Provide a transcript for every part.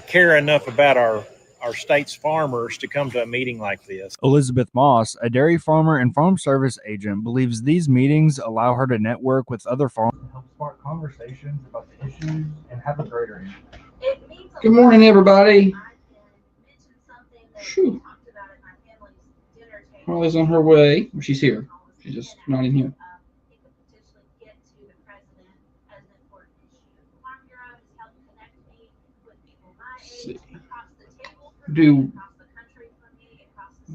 care enough about our state's farmers to come to a meeting like this. Elizabeth Moss, a dairy farmer and farm service agent, believes these meetings allow her to network with other farmers, help spark conversations about the issues, and have a greater impact. Good morning, everybody. Whew. Holly's on her way. Well, she's here. She's just not in here. Let's see.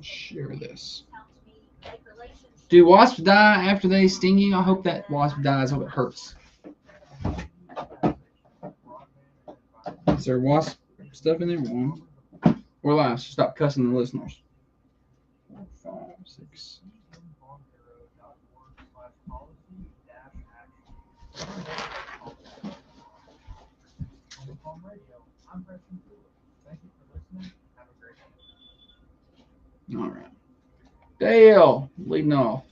Share this. Do wasps die after they sting you? I hope that wasp dies. I hope it hurts. Is there wasp stuff in there? One. We're live. Stop cussing the listeners. 4, 5, 6. All right. Dale, leading off.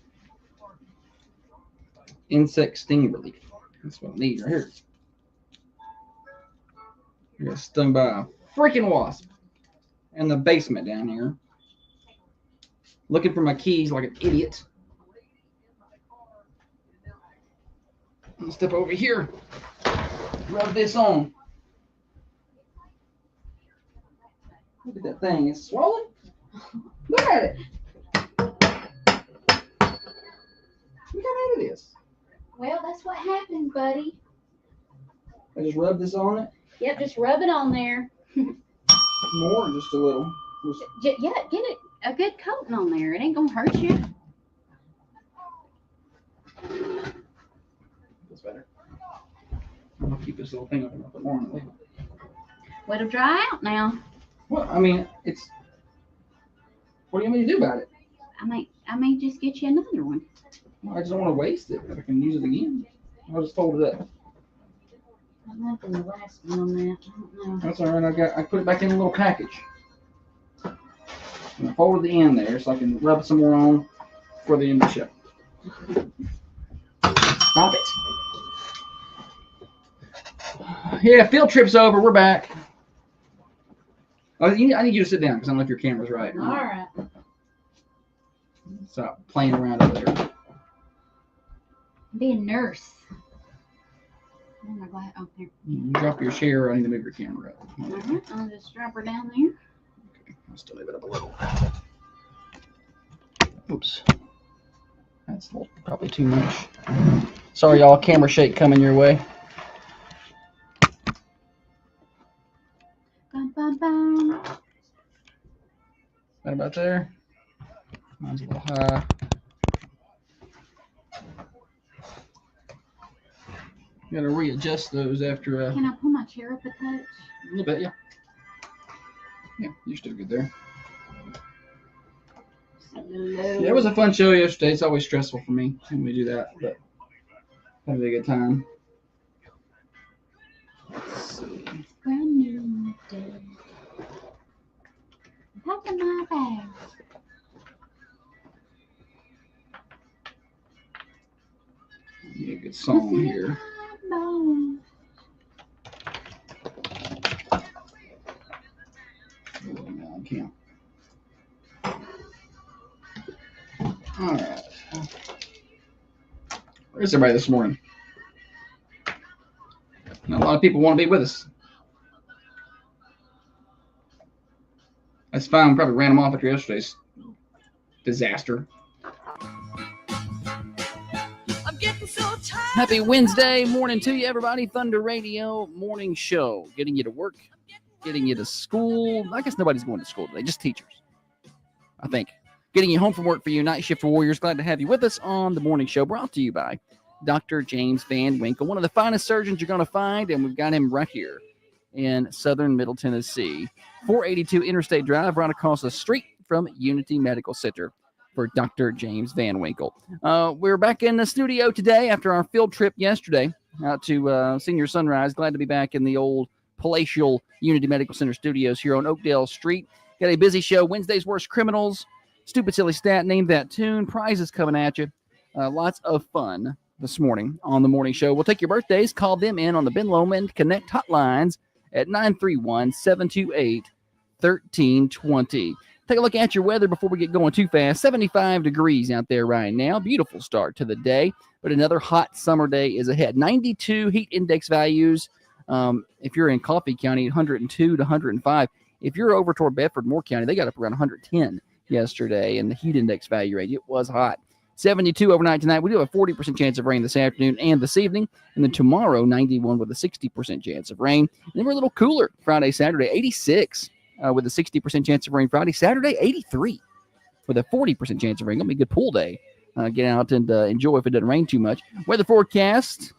Insect sting relief. That's what I need right here. I got stung by a freaking wasp in the basement down here. Looking for my keys like an idiot. I'm gonna step over here. Rub this on. Look at that thing. It's swollen. Look at it. Look how big it is. Well, that's what happened, buddy. I just rub this on it. Yep, just rub it on there. More, just a little. Yeah, get it a good coating on there. It ain't gonna hurt you. That's better. I'm gonna keep this little thing open up for more. Well, it'll dry out now. Well, I mean, it's. What do you want me to do about it? I may just get you another one. Well, I just don't want to waste it. If I can use it again, I'll just fold it up. I'm liking the last one on that. I don't know. That's all right. I put it back in a little package. And I folded the end there so I can rub some more on for the end of the show. Stop it. Yeah, field trip's over. We're back. I need you to sit down because I don't know if your camera's right. All right. Stop playing around over there. Be a nurse. Oh, my God. Oh, here. You drop your chair. I need to move your camera up. I'll just drop her down there. Okay, I'll still move it up a little. Oops. That's probably too much. Sorry, y'all. Camera shake coming your way. Bum, bum, bum. Right about there. Mine's a little high. Got to readjust those after. Can I pull my chair up a touch? A little bit, yeah. Yeah, you're still good there. Yeah, it was a fun show yesterday. It's always stressful for me when we do that, but having a good time. Let's see. Brand new day. Packing my bags. Yeah, good song here. All right. Where's everybody this morning? Not a lot of people want to be with us. That's fine. We probably ran them off after yesterday's disaster. Happy Wednesday morning to you, everybody. Thunder Radio Morning Show. Getting you to work, getting you to school. I guess nobody's going to school today, just teachers, I think. Getting you home from work for you, Night Shift Warriors. Glad to have you with us on the morning show, brought to you by Dr. James Van Winkle, one of the finest surgeons you're going to find, and we've got him right here in southern Middle Tennessee. 482 Interstate Drive, right across the street from Unity Medical Center for Dr. James Van Winkle. We're back in the studio today after our field trip yesterday out to Senior Sunrise. Glad to be back in the old palatial Unity Medical Center studios here on Oakdale Street. Got a busy show. Wednesday's Worst Criminals, Stupid Silly Stat, Name That Tune, prizes coming at you. Lots of fun this morning on the morning show. We'll take your birthdays, call them in on the Ben Lomond Connect hotlines at 931-728-1320. Take a look at your weather before we get going too fast. 75 degrees out there right now. Beautiful start to the day, but another hot summer day is ahead. 92 heat index values. If you're in Coffee County, 102 to 105. If you're over toward Bedford, Moore County, they got up around 110 yesterday, and the heat index value rate, it was hot. 72 overnight tonight. We do have a 40% chance of rain this afternoon and this evening. And then tomorrow, 91 with a 60% chance of rain. And then we're a little cooler Friday, Saturday, 86 with a 60% chance of rain Friday. Saturday, 83 with a 40% chance of rain. Going to be a good pool day. Get out and enjoy if it doesn't rain too much. Weather forecast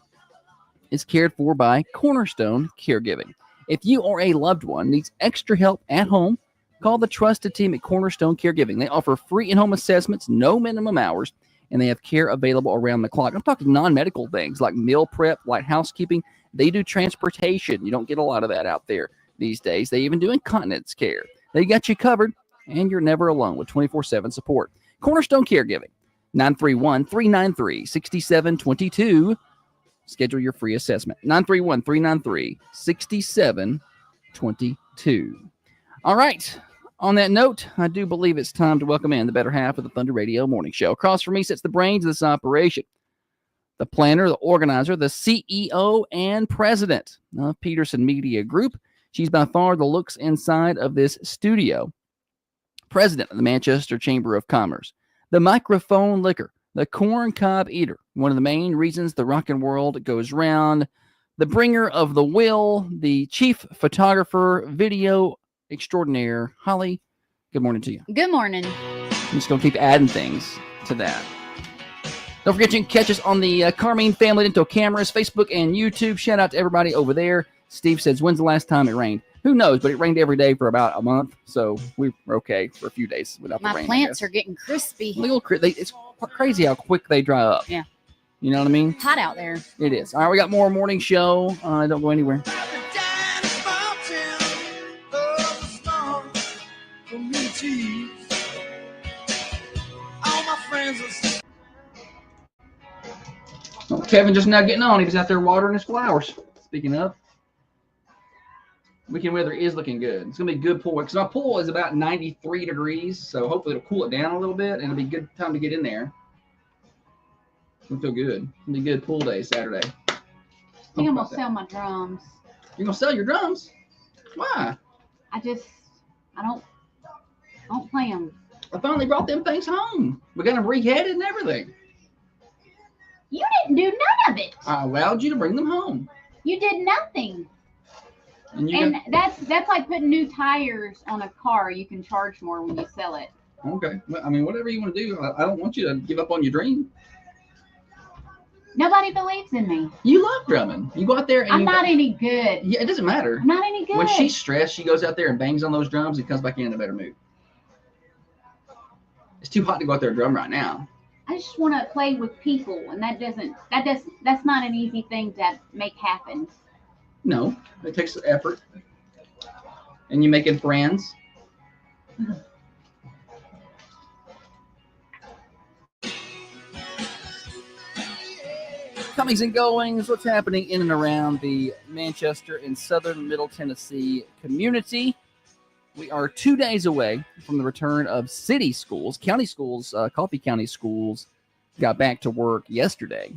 is cared for by Cornerstone Caregiving. If you or a loved one needs extra help at home, call the trusted team at Cornerstone Caregiving. They offer free in-home assessments, no minimum hours, and they have care available around the clock. I'm talking non-medical things like meal prep, light housekeeping. They do transportation. You don't get a lot of that out there these days. They even do incontinence care. They got you covered, and you're never alone with 24/7 support. Cornerstone Caregiving, 931-393-6722. Schedule your free assessment. 931-393-6722. All right. On that note, I do believe it's time to welcome in the better half of the Thunder Radio Morning Show. Across from me sits the brains of this operation, the planner, the organizer, the CEO, and president of Peterson Media Group. She's by far the looks inside of this studio. President of the Manchester Chamber of Commerce, the microphone licker, the corn cob eater, one of the main reasons the rockin' world goes round, the bringer of the will, the chief photographer, video extraordinaire. Holly, good morning to you. Good morning. I'm just going to keep adding things to that. Don't forget you can catch us on the Carmine Family Dental Cameras, Facebook and YouTube. Shout out to everybody over there. Steve says, when's the last time it rained? Who knows, but it rained every day for about a month, so we were okay for a few days without the rain. My plants are getting crispy. It's crazy how quick they dry up. Yeah. You know what I mean? Hot out there. It is. All right, we got more morning show. Don't go anywhere. Oh, Kevin just now getting on. He was out there watering his flowers. Speaking of, weekend weather is looking good. It's going to be a good pool because our pool is about 93 degrees, so hopefully it'll cool it down a little bit, and it'll be a good time to get in there. It'll feel good. It'll be a good pool day Saturday. I think I'm going to sell my drums. You're going to sell your drums? Why? I don't play them. I finally brought them things home. We got them reheaded and everything. You didn't do none of it. I allowed you to bring them home. You did nothing. And that's like putting new tires on a car. You can charge more when you sell it. Okay. Well, I mean, whatever you want to do. I don't want you to give up on your dream. Nobody believes in me. You love drumming. You go out there and I'm not any good. Yeah, it doesn't matter. I'm not any good. When she's stressed, she goes out there and bangs on those drums and comes back in a better mood. It's too hot to go out there and drum right now. I just want to play with people, and that's not an easy thing to make happen. No, it takes effort. And you making friends. Comings and goings, what's happening in and around the Manchester and Southern Middle Tennessee community. We are 2 days away from the return of city schools. County schools, Coffee County schools, got back to work yesterday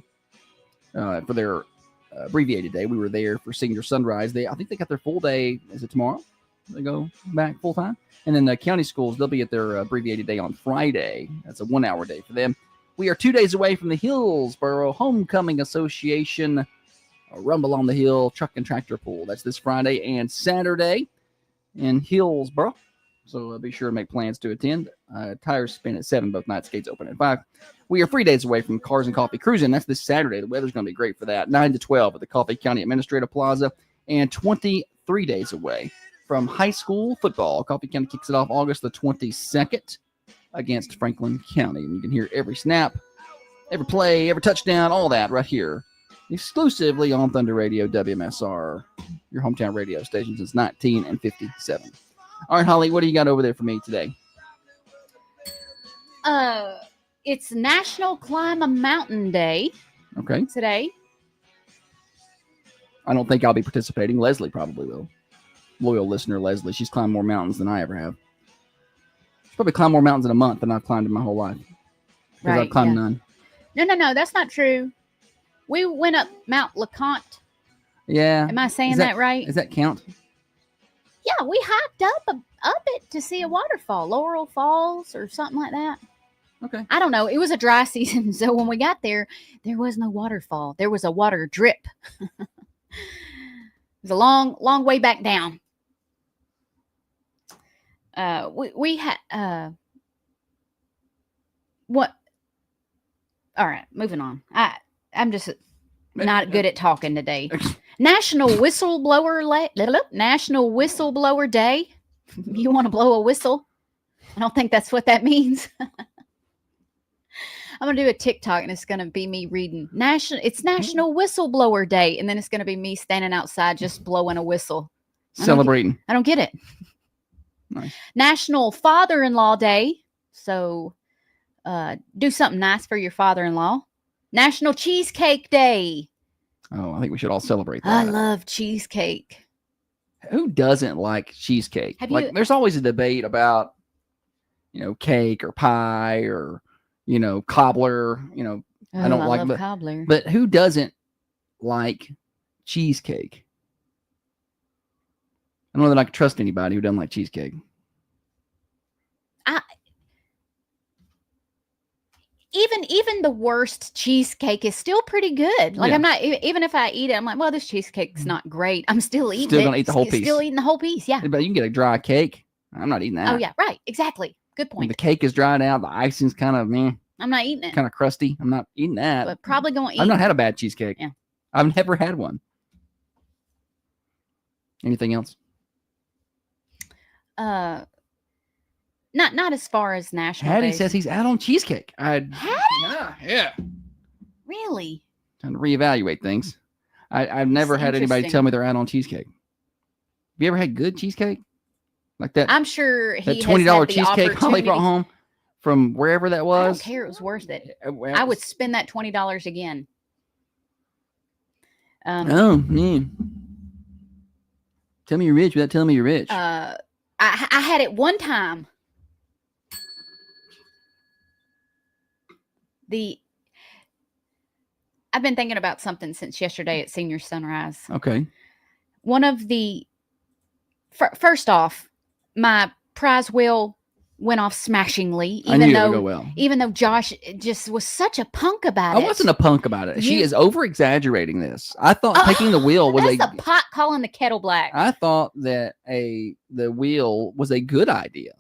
for their abbreviated day. We were there for Senior Sunrise. I think they got their full day. Is it tomorrow? They go back full time. And then the county schools, they'll be at their abbreviated day on Friday. That's a 1 hour day for them. We are 2 days away from the Hillsboro Homecoming Association Rumble on the Hill Truck and Tractor Pool. That's this Friday and Saturday in Hillsboro. So be sure to make plans to attend. Tires spin at 7 both nights. Gates open at 5. We are 3 days away from Cars and Coffee Cruising. That's this Saturday. The weather's going to be great for that. 9 to 12 at the Coffee County Administrative Plaza. And 23 days away from high school football. Coffee County kicks it off August the 22nd against Franklin County. And you can hear every snap, every play, every touchdown, all that right here. Exclusively on Thunder Radio WMSR, your hometown radio station since 1957. All right, Holly, what do you got over there for me today? It's National Climb a Mountain Day. Okay. Today. I don't think I'll be participating. Leslie probably will. loyal listener, Leslie. She's climbed more mountains than I ever have. She's probably climbed more mountains in a month than I've climbed in my whole life. Because I've climbed none. No, that's not true. We went up Mount LeConte. Yeah. Am I saying that right? Does that count? Yeah, we hiked up it to see a waterfall, Laurel Falls or something like that. Okay. I don't know. It was a dry season, so when we got there was no waterfall. There was a water drip. It was a long way back down. We had what? All right, moving on. I'm just not good at talking today. National Whistleblower Day. You want to blow a whistle? I don't think that's what that means. I'm gonna do a TikTok and it's gonna be me reading It's National Whistleblower Day, and then it's gonna be me standing outside just blowing a whistle, Celebrating. I don't get it. Nice. National Father-in-Law Day. So do something nice for your father-in-law. National Cheesecake Day. Oh, I think we should all celebrate that. I love cheesecake. Who doesn't like cheesecake? Have there's always a debate about, cake or pie or, cobbler. I don't like love cobbler. But who doesn't like cheesecake? I don't know that I can trust anybody who doesn't like cheesecake. Even the worst cheesecake is still pretty good. Like, yeah. I'm not, even if I eat it, I'm like, well, this cheesecake's not great. I'm still eating it. Still gonna eat the whole piece. Still eating the whole piece, yeah. But you can get a dry cake. I'm not eating that. Oh, yeah, right. Exactly. Good point. When the cake is dried out, the icing's kind of meh. I'm not eating it. Kind of crusty. I'm not eating that. But probably going to eat. I've not had a bad cheesecake. Yeah. I've never had one. Anything else? Not as far as national. Hattie days. says he's out on cheesecake. Hattie? Yeah. Really? Trying to reevaluate things. I've never had anybody tell me they're out on cheesecake. Have you ever had good cheesecake? Like that? I'm sure he that has $20 had the cheesecake Holly brought home from wherever that was. I don't care. It was worth it. Well, I would spend that $20 again. Oh, man. Tell me you're rich without telling me you're rich. I had it one time. I've been thinking about something since yesterday at Senior Sunrise. Okay. One of the first off, my prize wheel went off smashingly, even though Josh just was such a punk about it. I wasn't a punk about it. She is over exaggerating this. I thought taking the wheel was the pot calling the kettle black. I thought that the wheel was a good idea.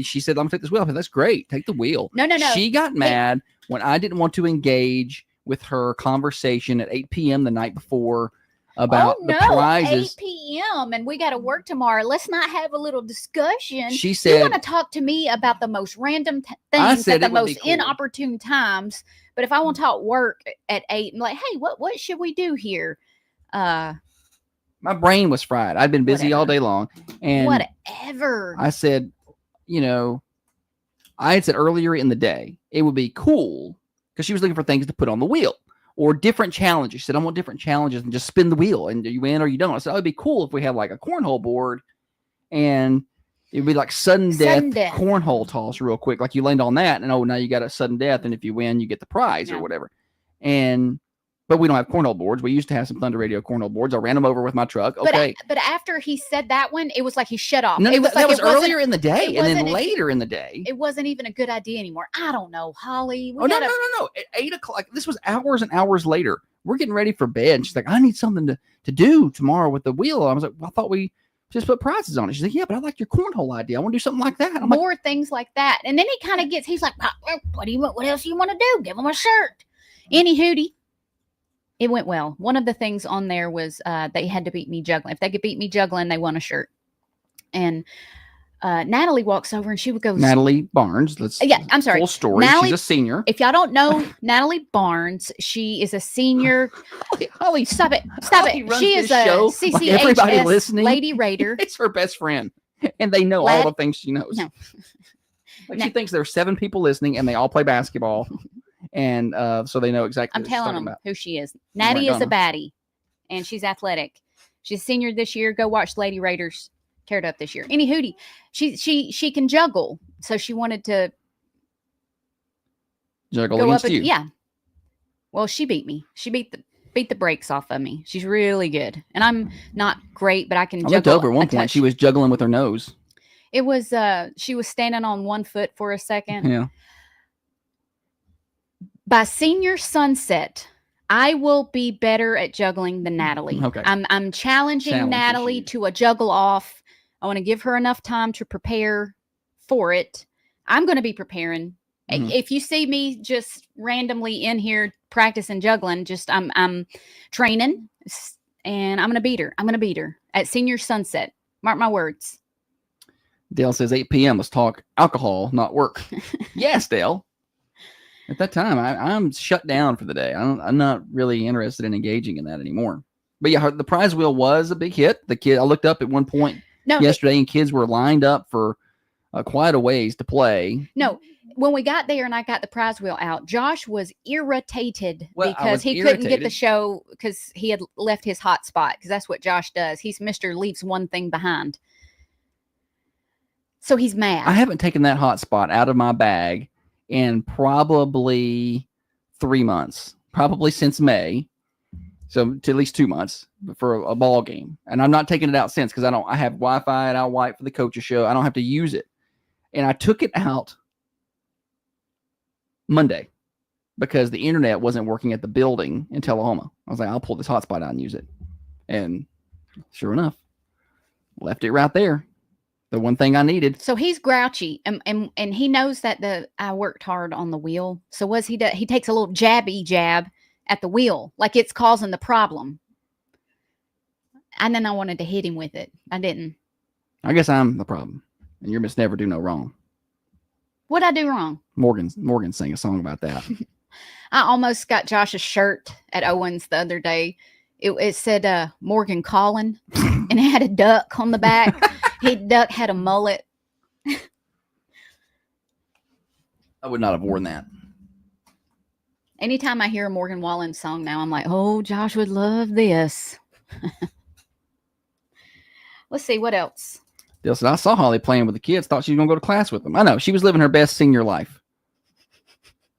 She said, "I'm gonna take this wheel." I said, "That's great. Take the wheel." No. She got mad when I didn't want to engage with her conversation at 8 p.m. the night before about the prizes. 8 p.m. and we got to work tomorrow. Let's not have a little discussion. She said, "You want to talk to me about the most random things at the most inopportune times, but if I want to talk work at 8, I'm like, hey, what should we do here?" My brain was fried. I'd been busy all day long, and whatever. I said, I had said earlier in the day it would be cool because she was looking for things to put on the wheel. Or different challenges. She said, I want different challenges and just spin the wheel and you win or you don't. I said, oh, it'd be cool if we had like a cornhole board and it'd be like sudden death cornhole toss real quick. Like you land on that and now you got a sudden death. And if you win, you get the prize or whatever. But we don't have cornhole boards. We used to have some Thunder Radio cornhole boards. I ran them over with my truck. Okay. But after he said that one, it was like he shut off. No, it was that was earlier in the day. And then later in the day. It wasn't even a good idea anymore. I don't know, Holly. No. At 8 o'clock. This was hours and hours later. We're getting ready for bed. And she's like, I need something to do tomorrow with the wheel. I was like, well, I thought we just put prizes on it. She's like, yeah, but I like your cornhole idea. I want to do something like that. More things like that. And then he kind of he's like, what else do you want to do? Give him a shirt. Any hootie. It went well. One of the things on there was they had to beat me juggling. If they could beat me juggling, they won a shirt. And Natalie walks over and she would go, Natalie Barnes. I'm sorry. Full story. She's a senior. If y'all don't know Natalie Barnes, she is a senior. Holly, stop it. She is a CCHS Lady Raider. It's her best friend. And they know all the things she knows. No. She thinks there are 7 people listening and they all play basketball. And so they know exactly I'm telling them who she is. Natty is a baddie, and she's athletic. She's a senior this year. Go watch Lady Raiders tear it up this year. Any hootie. She can juggle. So she wanted to Juggle go against up. you. Yeah. Well, she beat me. She beat the brakes off of me. She's really good. And I'm not great, but I can I juggle. looked over at one a point. touch. She was juggling with her nose. It was she was standing on one foot for a second. Yeah. By senior sunset, I will be better at juggling than Natalie. Okay. I'm challenging Challenge Natalie issues. to a juggle off. I want to give her enough time to prepare for it. I'm going to be preparing. Mhm. If you see me just randomly in here practicing juggling, just I'm training, and I'm going to beat her. I'm going to beat her at senior sunset. Mark my words. Dale says 8 p.m. Let's talk alcohol, not work. Yes, Dale. At that time, I'm shut down for the day. I'm not really interested in engaging in that anymore. But yeah, the prize wheel was a big hit. I looked up at one point yesterday, and kids were lined up for quite a ways to play. No, when we got there and I got the prize wheel out, Josh was irritated Well, I because was he couldn't get the irritated. show because he had left his hot spot, because that's what Josh does. He's Mr. Leaves one thing behind. So he's mad. I haven't taken that hot spot out of my bag in probably 3 months, probably since May. So to at least 2 months for a ball game. And I'm not taking it out since, because I have Wi-Fi at Al White for the coaches show. I don't have to use it. And I took it out Monday because the internet wasn't working at the building in Tullahoma. I was like, I'll pull this hotspot out and use it. And sure enough, left it right there. The one thing I needed. So he's grouchy, and he knows that I worked hard on the wheel. So he takes a little jab at the wheel, like it's causing the problem. And then I wanted to hit him with it. I didn't. I guess I'm the problem. And you're Miss Never Do No Wrong. What'd I do wrong? Morgan sang a song about that. I almost got Josh's shirt at Owens the other day. It said Morgan Collin, and it had a duck on the back. Duck had a mullet. I would not have worn that. Anytime I hear a Morgan Wallen song now, I'm like, oh, Josh would love this. Let's see, what else? Dale said, I saw Holly playing with the kids. Thought she was going to go to class with them. I know. She was living her best senior life.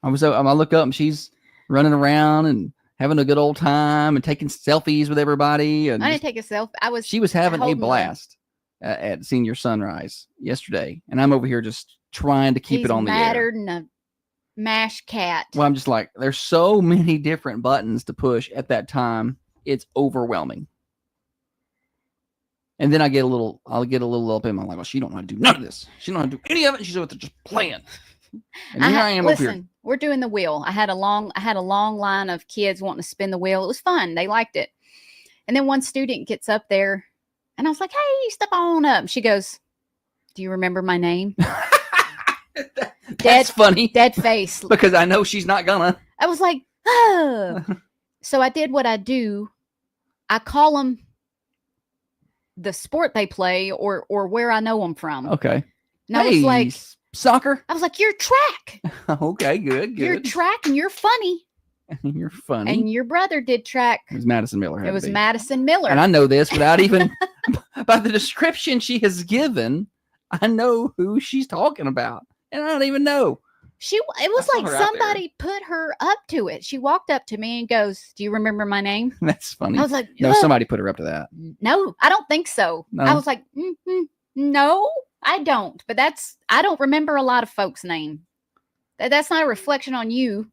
I look up and she's running around and having a good old time and taking selfies with everybody. And I didn't take a selfie. She was having a holding one. blast at senior sunrise yesterday. And I'm over here just trying to keep it on the air. Mattered and a mash cat. Well, I'm just like, there's so many different buttons to push at that time. It's overwhelming. And then I'll get a little up in my like, well, she don't know how to do none of this. She don't know how to do any of it. She's over there just playing. And here I am over here. We're doing the wheel. I had a long line of kids wanting to spin the wheel. It was fun. They liked it. And then one student gets up there, and I was like, "Hey, step on up." And she goes, "Do you remember my name?" That's funny. Dead face. Because I know she's not gonna. I was like, "Oh." So I did what I do. I call them the sport they play or where I know them from. Okay. And I was like, soccer. I was like, "You're track." Okay, good. You're track, and you're funny. You're funny. And your brother did track. It was Madison Miller. It was Madison Miller. And I know this without even by the description she has given. I know who she's talking about, and I don't even know. It was like somebody put her up to it. She walked up to me and goes, "Do you remember my name?" That's funny. I was like, no, somebody put her up to that. No, I don't think so. No? I was like, no, I don't. But I don't remember a lot of folks' name. That's not a reflection on you.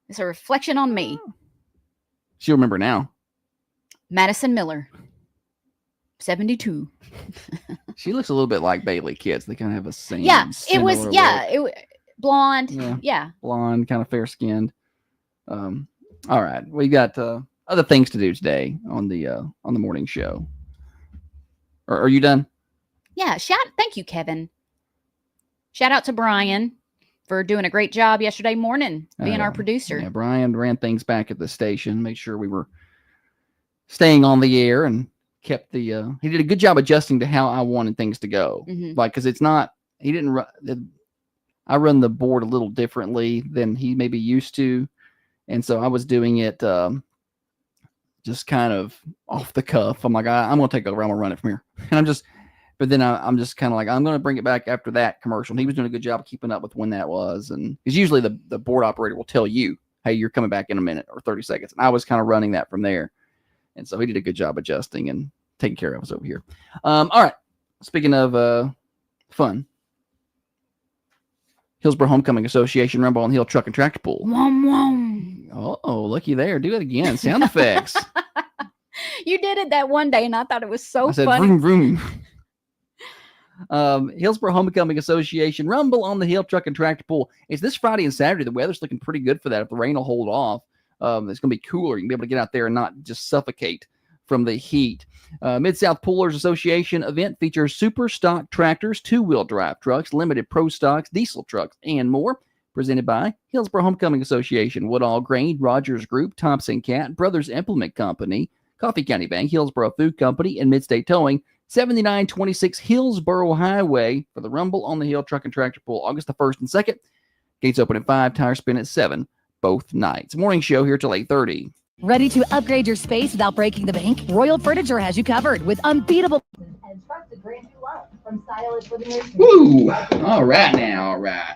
It's a reflection on me. She'll remember now. Madison Miller, 72. She looks a little bit like Bailey Kids. They kind of have a same. Yeah, it was. similar Yeah, look. blonde. Yeah. Yeah. Blonde, kind of fair skinned. All right, we got other things to do today on the morning show. Are you done? Yeah. Thank you, Kevin. Shout out to Brian for doing a great job yesterday morning, being our producer. Yeah, Brian ran things back at the station, made sure we were staying on the air, and kept the. He did a good job adjusting to how I wanted things to go. Mm-hmm. Like, because it's not. He didn't run. I run the board a little differently than he may be used to, and so I was doing it to just kind of off the cuff. I'm like, I'm going to take over. I'm going to run it from here. And but then I'm just kind of like, I'm going to bring it back after that commercial. And he was doing a good job of keeping up with when that was. And because usually the board operator will tell you, hey, you're coming back in a minute or 30 seconds. And I was kind of running that from there. And so he did a good job adjusting and taking care of us over here. All right. Speaking of fun, Hillsborough Homecoming Association Rumble on the Hill Truck and Tractor Pull. Wom, wom. Oh, looky there. Do it again. Sound effects. You did it that one day, and I thought it was so I said, funny. vroom, vroom. Hillsborough Homecoming Association Rumble on the Hill Truck and Tractor Pull. It's this Friday and Saturday. The weather's looking pretty good for that. If the rain will hold off, it's going to be cooler. You can be able to get out there and not just suffocate from the heat. Mid-South Pullers Association event features super stock tractors, two-wheel drive trucks, limited pro stocks, diesel trucks, and more. Presented by Hillsborough Homecoming Association, Woodall Grain, Rogers Group, Thompson Cat, Brothers Implement Company, Coffee County Bank, Hillsborough Food Company, and Midstate Towing. 7926 Hillsborough Highway for the Rumble on the Hill Truck and Tractor Pull, August the 1st and 2nd. Gates open at 5, tires spin at 7, both nights. Morning show here till 8:30. Ready to upgrade your space without breaking the bank? Royal Furniture has you covered with unbeatable and trusted brand new love from stylish living rooms. Woo! All right now, all right.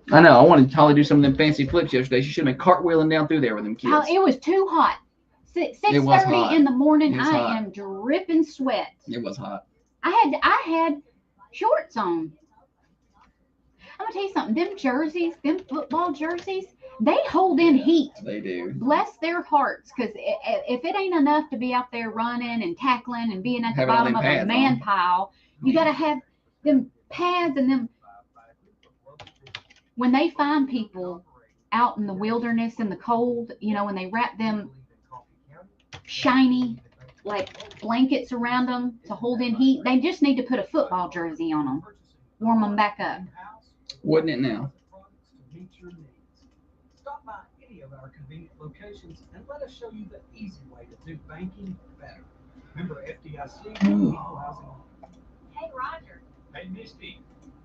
I know. I wanted Holly to do some of them fancy flips yesterday. She should have been cartwheeling down through there with them kids. Oh, it was too hot. 6:30 in the morning. I am dripping sweat. It was hot. I had shorts on. I'm gonna tell you something. Them jerseys, them football jerseys, they hold in heat. They do. Bless their hearts, because if it ain't enough to be out there running and tackling and being at the Having all bottom them of a pads man on. pile, you gotta have them pads and them. When they find people out in the wilderness in the cold, when they wrap them shiny like blankets around them to hold in heat, they just need to put a football jersey on them, warm them back up. Wouldn't it now? Stop by any of our convenient locations and let us show you the easy way to do banking better. Remember FDIC, equal housing. Hey, Roger, Hey, Misty.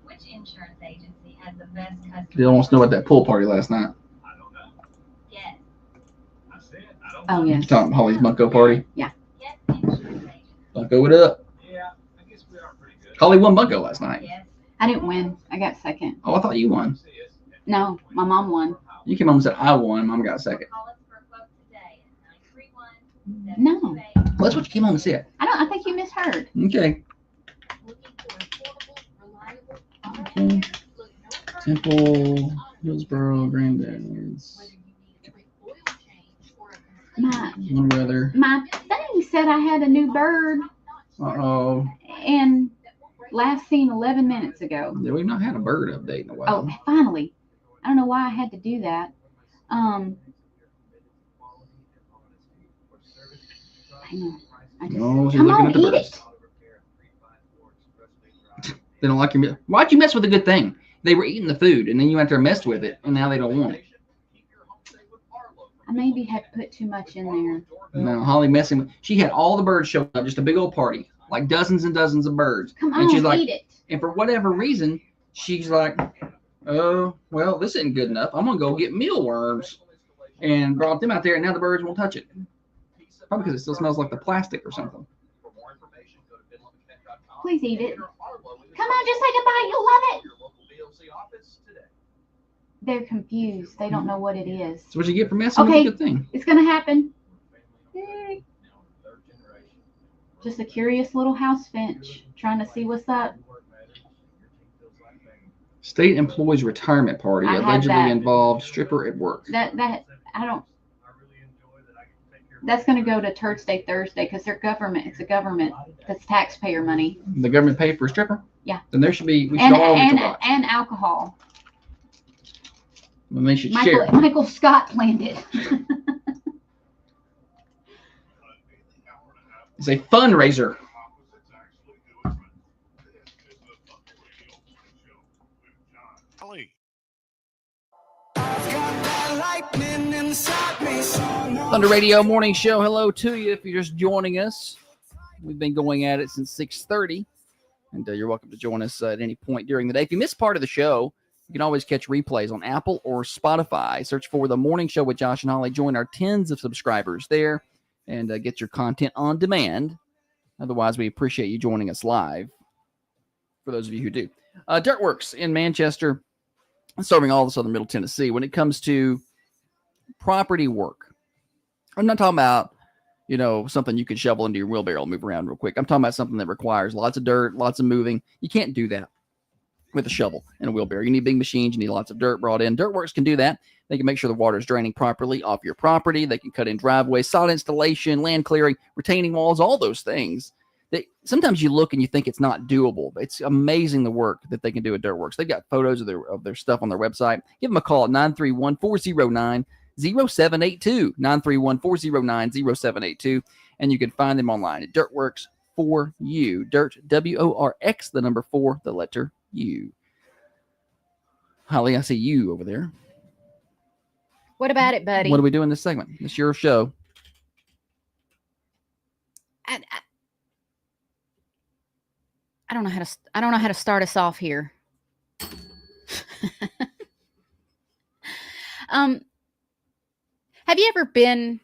which insurance agency has the best customer? They wants to know about that pool party last night. I don't know. Yes, I said I don't Oh, know. yeah. You talking Holly's Bunko party? yes, insurance agent. Bunko it up. Yeah, I guess we are pretty good. Holly won Bunko last night. Yes, I didn't win. I got second. Oh, I thought you won. No, my mom won. You came home and said I won. Mom got second. call us for a quote today at 931-728. No. Well, that's what you came home and said. I think you misheard. Okay. Looking for affordable, reliable Okay. Look no further Temple, Hillsborough, Grandad's. whether you need a quick oil change or a complete One weather. My thing said I had a new bird Uh-oh. and last seen 11 minutes ago. Yeah, we've not had a bird update in a while. Oh, finally. I don't know why I had to do that. Hang on. No, she's Come looking on, at the eat birds. it. They don't like your. Why'd you mess with a good thing? They were eating the food, and then you went there and messed with it, and now they don't want it. I maybe had put too much in there. No, Holly messing with. She had all the birds show up, just a big old party, like dozens and dozens of birds. Come And on, she's like, eat it. and for whatever reason, she's like, oh, well, this isn't good enough. I'm gonna go get mealworms, and brought them out there, and now the birds won't touch it. Probably because it still smells like the plastic or something. Please eat it. Come on, just take a bite. You'll love it. They're confused. They don't know what it is. So what you get for messing Okay. with a good thing? It's going to happen. Just a curious little house finch trying to see what's up. State employees retirement party I had allegedly that. involved stripper at work. That's going to go to Thursday because they're government. It's a government. That's taxpayer money. The government paid for a stripper? Yeah. Then we should all get to watch. And alcohol. Then they should share. Michael Scott planned it. It's a fundraiser. Thunder Radio Morning Show. Hello to you if you're just joining us. We've been going at it since 6:30, and you're welcome to join us at any point during the day. If you missed part of the show, You can always catch replays on Apple or Spotify. Search for The Morning Show with Josh and Holly. Join our tens of subscribers there and get your content on demand. Otherwise, we appreciate you joining us live, for those of you who do. Dirtworks in Manchester, serving all of southern Middle Tennessee. When it comes to property work, I'm not talking about, something you can shovel into your wheelbarrow and move around real quick. I'm talking about something that requires lots of dirt, lots of moving. You can't do that with a shovel and a wheelbarrow. You need big machines. You need lots of dirt brought in. Dirtworks can do that. They can make sure the water is draining properly off your property. They can cut in driveways, sod installation, land clearing, retaining walls, all those things. Sometimes you look and you think it's not doable. It's amazing the work that they can do at Dirtworks. They've got photos of their stuff on their website. Give them a call at 931-409-0782, 931-409-0782, and you can find them online at Dirtworks for You. Dirt, W-O-R-X, the number 4, the letter U. Holly, I see you over there. What about it, buddy? What do we do in this segment? It's your show. I don't know how to start us off here. Have you ever been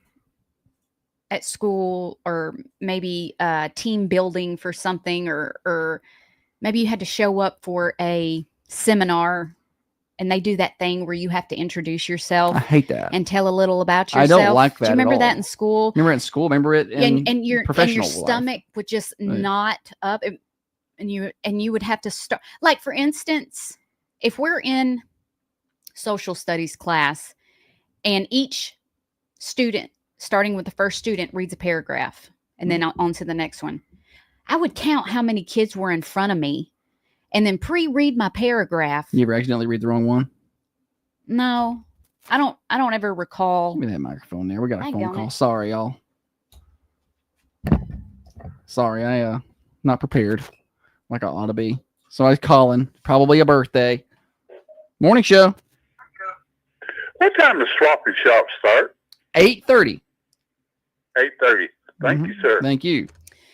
at school or maybe team building for something, or maybe you had to show up for a seminar and they do that thing where you have to introduce yourself? I hate that. And tell a little about yourself. I don't like that. Do you remember at all. that in school? Remember in school? Remember it in and your professional stomach would just knot up, and you would have to start. Like, for instance, if we're in social studies class and each student, starting with the first student, reads a paragraph and then on to the next one, I would count how many kids were in front of me and then pre-read my paragraph. You ever accidentally read the wrong one? No, I don't ever recall. Give me that microphone there. We got a I phone got call. it. Sorry, y'all. Sorry, I not prepared like I ought to be. So I was calling. Probably a birthday. Morning show. What time does swap and shop start? 8:30. 8:30. Thank you, sir. Thank you.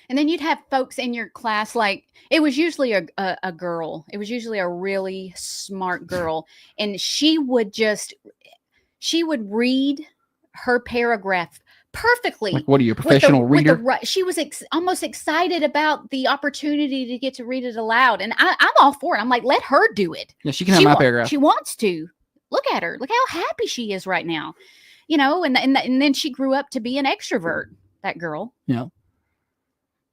And then you'd have folks in your class, like, it was usually a girl. It was usually a really smart girl. And she would read her paragraph perfectly. Like, what are you, a professional reader? She was almost excited about the opportunity to get to read it aloud. And I'm all for it. I'm like, let her do it. Yeah, she can have my paragraph. She wants to. Look at her. Look how happy she is right now. And then she grew up to be an extrovert, that girl. Yeah.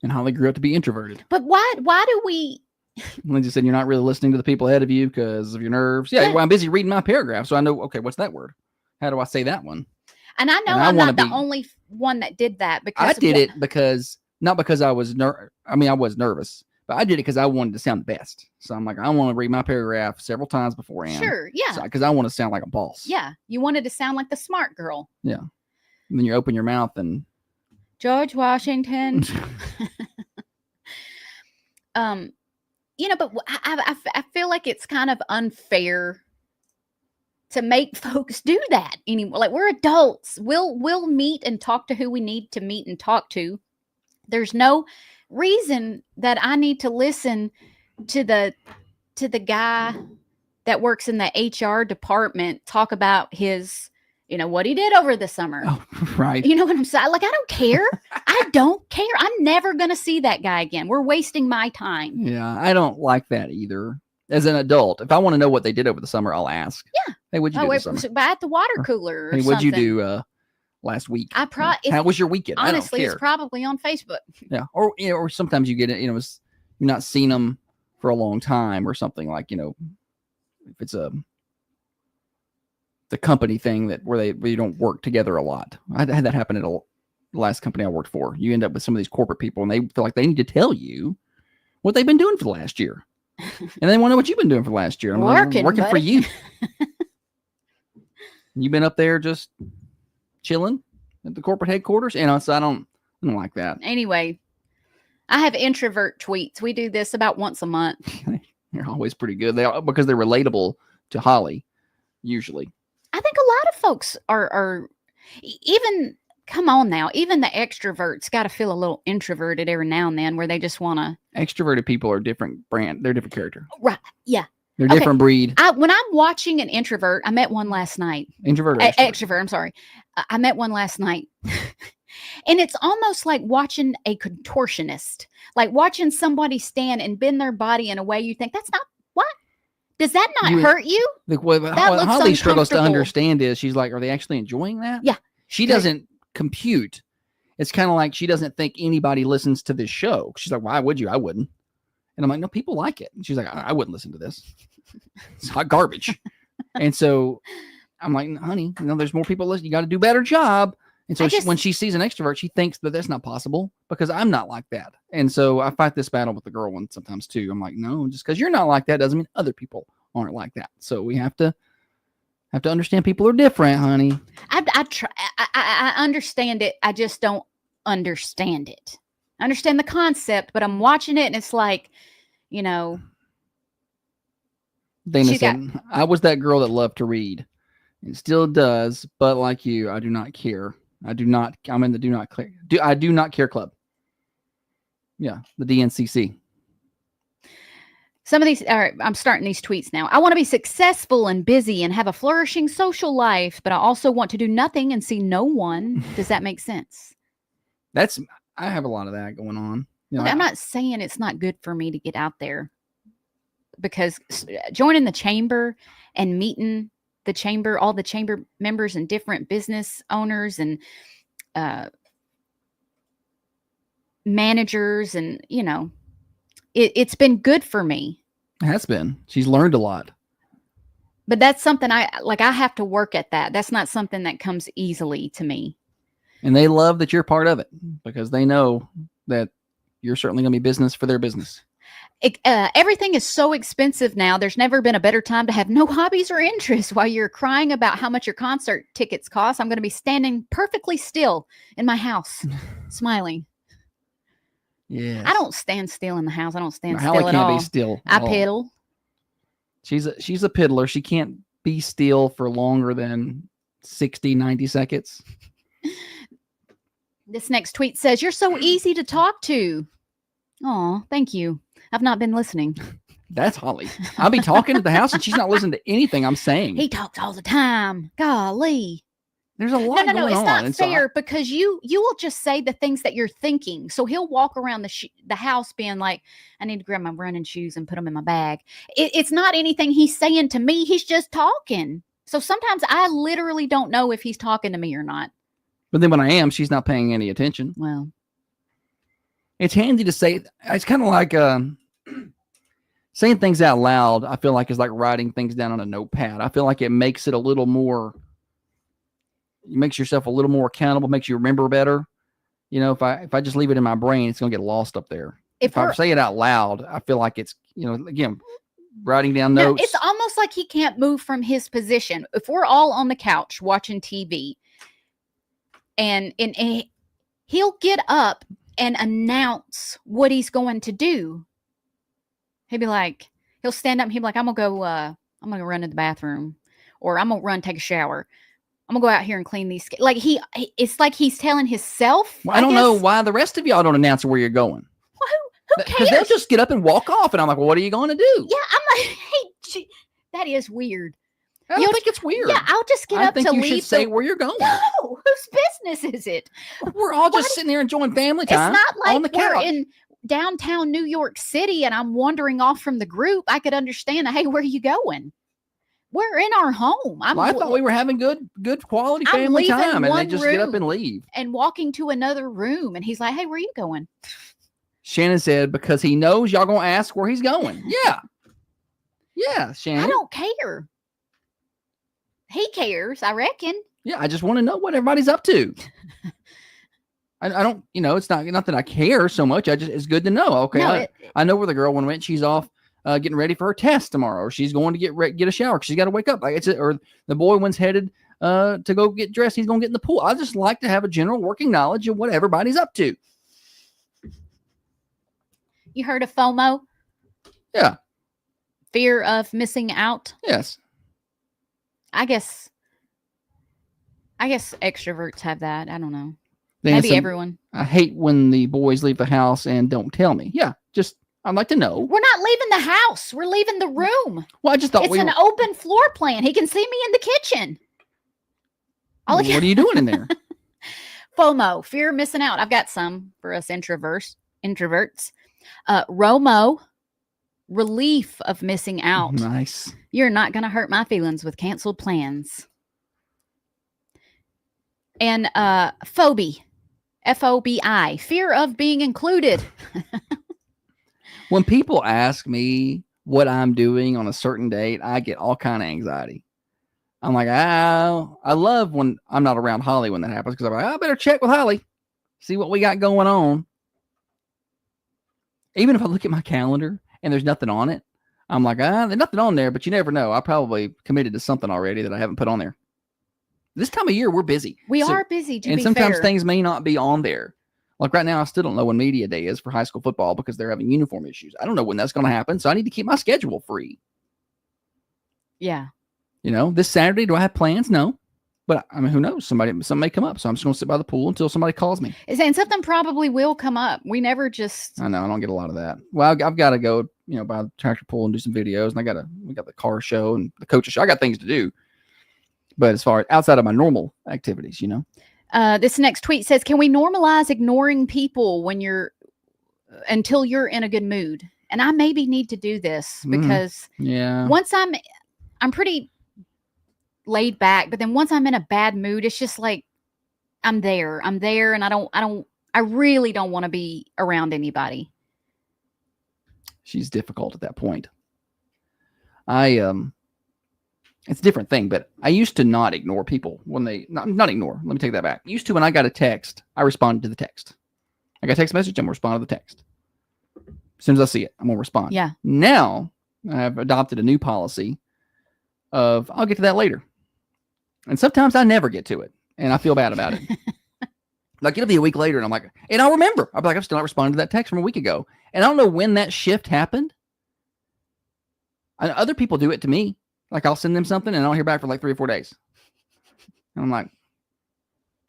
And Holly grew up to be introverted. But why do we... Lindsay said you're not really listening to the people ahead of you because of your nerves. Yeah, well, I'm busy reading my paragraph, so I know, okay, what's that word? How do I say that one? And I know I'm not the only one that did that, because I did it because, not because I was I was nervous, but I did it because I wanted to sound the best. So I'm like, I want to read my paragraph several times beforehand. Sure, yeah. Because I want to sound like a boss. Yeah, you wanted to sound like the smart girl. Yeah. And then you open your mouth and... George Washington. But I feel like it's kind of unfair to make folks do that anymore. Like, we're adults. We'll meet and talk to who we need to meet and talk to. There's no reason that I need to listen to the guy that works in the HR department talk about his, what he did over the summer. Oh, right. You know what I'm saying? Like, I don't care. I don't care. I'm never going to see that guy again. We're wasting my time. Yeah, I don't like that either. As an adult, if I want to know what they did over the summer, I'll ask. Yeah. Hey, what'd you do this summer? At the water cooler or hey, what'd something. you do last week? How was your weekend? Honestly, I don't care. it's probably on Facebook. Yeah. Or sometimes you get it, you've not seen them for a long time or something, like, if it's the company thing where you don't work together a lot. I had that happen at the last company I worked for. You end up with some of these corporate people and they feel like they need to tell you what they've been doing for the last year. And they want to know what you've been doing for the last year. I'm working for you. You've been up there just chilling at the corporate headquarters. So I don't like that. Anyway, I have introvert tweets. We do this about once a month. They're always pretty good. Because they're relatable to Holly, usually. I think a lot of folks are even, come on now, even the extroverts got to feel a little introverted every now and then, where they just want to. Extroverted people are different brand. They're different character. Right. Yeah. They're Okay. different breed. When I'm watching an introvert, I met one last night. Introvert or extrovert? Extrovert, I'm sorry. I met one last night. And it's almost like watching a contortionist, like watching somebody stand and bend their body in a way you think, that's not, what? Does that not hurt you? Like, what looks Holly struggles to uncomfortable. understand is she's like, are they actually enjoying that? Yeah. She doesn't compute. It's kind of like she doesn't think anybody listens to this show. She's like, why would you? I wouldn't. And I'm like, no, people like it. And she's like, I wouldn't listen to this. It's hot garbage. And so I'm like, honey, there's more people listening. You got to do a better job. And so when she sees an extrovert, she thinks that that's not possible because I'm not like that. And so I fight this battle with the girl one sometimes too. I'm like, no, just because you're not like that doesn't mean other people aren't like that. So we have to understand people are different, honey. I understand it. I just don't understand it. I understand the concept, but I'm watching it and it's like, Dana said, I was that girl that loved to read. It still does, but like you, I do not care. I'm in the I do not care club. Yeah, the DNCC. Some of these are, I'm starting these tweets now. I want to be successful and busy and have a flourishing social life, but I also want to do nothing and see no one. Does that make sense? I have a lot of that going on. I'm not saying it's not good for me to get out there, because joining the chamber and meeting the chamber, all the chamber members and different business owners and managers, and it's been good for me. It has been. She's learned a lot. But that's something I have to work at that. That's not something that comes easily to me. And they love that you're part of it because they know that you're certainly going to be business for their business. Everything is so expensive now. There's never been a better time to have no hobbies or interests while you're crying about how much your concert tickets cost. I'm going to be standing perfectly still in my house, smiling. Yeah. I don't stand still in the house. I don't stand Hallie still at can't all. be still. I piddle. She's a piddler. She can't be still for longer than 60, 90 seconds. This next tweet says, "You're so easy to talk to." Oh, thank you. I've not been listening. That's Holly. I'll be talking at the house and she's not listening to anything I'm saying. He talks all the time. Golly. There's a lot going on. No. It's not fair because you will just say the things that you're thinking. So he'll walk around the house being like, I need to grab my running shoes and put them in my bag. It's not anything he's saying to me. He's just talking. So sometimes I literally don't know if he's talking to me or not. But then when I am, she's not paying any attention. Well, it's handy to say. It's kind of like saying things out loud. I feel like it's like writing things down on a notepad. I feel like it makes it a little more. It makes yourself a little more accountable. Makes you remember better. If I just leave it in my brain, it's gonna get lost up there. If I say it out loud, I feel like it's again writing down notes. No, it's almost like he can't move from his position. If we're all on the couch watching TV. And he'll get up and announce what he's going to do. He'll stand up and he'll be like, I'm gonna run to the bathroom, or I'm gonna run take a shower. I'm gonna go out here and clean these. It's like he's telling himself. Well, I don't know why the rest of y'all don't announce where you're going. Well, who cares? Because they'll just get up and walk off, and I'm like, well, what are you going to do? Yeah, I'm like, hey, that is weird. I don't think it's weird. Yeah, I'll just get up to leave. I think you should say where you're going. No, whose business is it? We're all just sitting there enjoying family time. It's not like on the we're couch. in downtown New York City and I'm wandering off from the group. I could understand, hey, where are you going? We're in our home. I thought we were having good quality family time, and they just get up and leave. And walking to another room, and he's like, hey, where are you going? Shannon said, because he knows y'all gonna ask where he's going. Yeah. Yeah, Shannon. I don't care. He cares, I reckon. Yeah, I just want to know what everybody's up to. I don't, it's not that I care so much. It's good to know. Okay, no, I know where the girl went. She's off getting ready for her test tomorrow, or she's going to get a shower. She's got to wake up. Or the boy one's headed to go get dressed. He's going to get in the pool. I just like to have a general working knowledge of what everybody's up to. You heard of FOMO? Yeah. Fear of missing out? Yes. I guess extroverts have that. I don't know. Maybe everyone. I hate when the boys leave the house and don't tell me. Yeah, just I'd like to know. We're not leaving the house. We're leaving the room. Well, I just thought It's an open floor plan. He can see me in the kitchen. What are you doing in there? FOMO, fear of missing out. I've got some for us introverts. ROMO, relief of missing out. Nice. You're not going to hurt my feelings with canceled plans. And phobia, FOBI, fear of being included. When people ask me what I'm doing on a certain date, I get all kind of anxiety. I'm like, I love when I'm not around Holly when that happens, because I'm like, I better check with Holly, see what we got going on. Even if I look at my calendar and there's nothing on it, I'm like, there's nothing on there, but you never know. I probably committed to something already that I haven't put on there. This time of year, we're busy. We are busy, to and be sometimes fair. things may not be on there. Like right now, I still don't know when media day is for high school football because they're having uniform issues. I don't know when that's going to happen, so I need to keep my schedule free. Yeah. You know, this Saturday, do I have plans? No. But I mean, who knows? Something may come up. So I'm just going to sit by the pool until somebody calls me. And something probably will come up. We never just. I know. I don't get a lot of that. Well, I've got to go, by the tractor pool and do some videos. And we got the car show and the coaches show. I got things to do. But as far as outside of my normal activities, This next tweet says, can we normalize ignoring people until you're in a good mood? And I maybe need to do this because once I'm pretty laid back, but then once I'm in a bad mood, it's just like I'm there and I really don't want to be around anybody. She's difficult at that point. It's a different thing, but I used to not ignore people when not ignore. Let me take that back. Used to, when I got a text, I responded to the text. I got a text message, I'm going to respond to the text. As soon as I see it, I'm going to respond. Yeah. Now I've adopted a new policy of I'll get to that later. And sometimes I never get to it and I feel bad about it. Like it'll be a week later and I'm like, and I'll remember. I'll be like, I'm still not responding to that text from a week ago. And I don't know when that shift happened. Other people do it to me. Like I'll send them something and I don't hear back for like 3 or 4 days. And I'm like,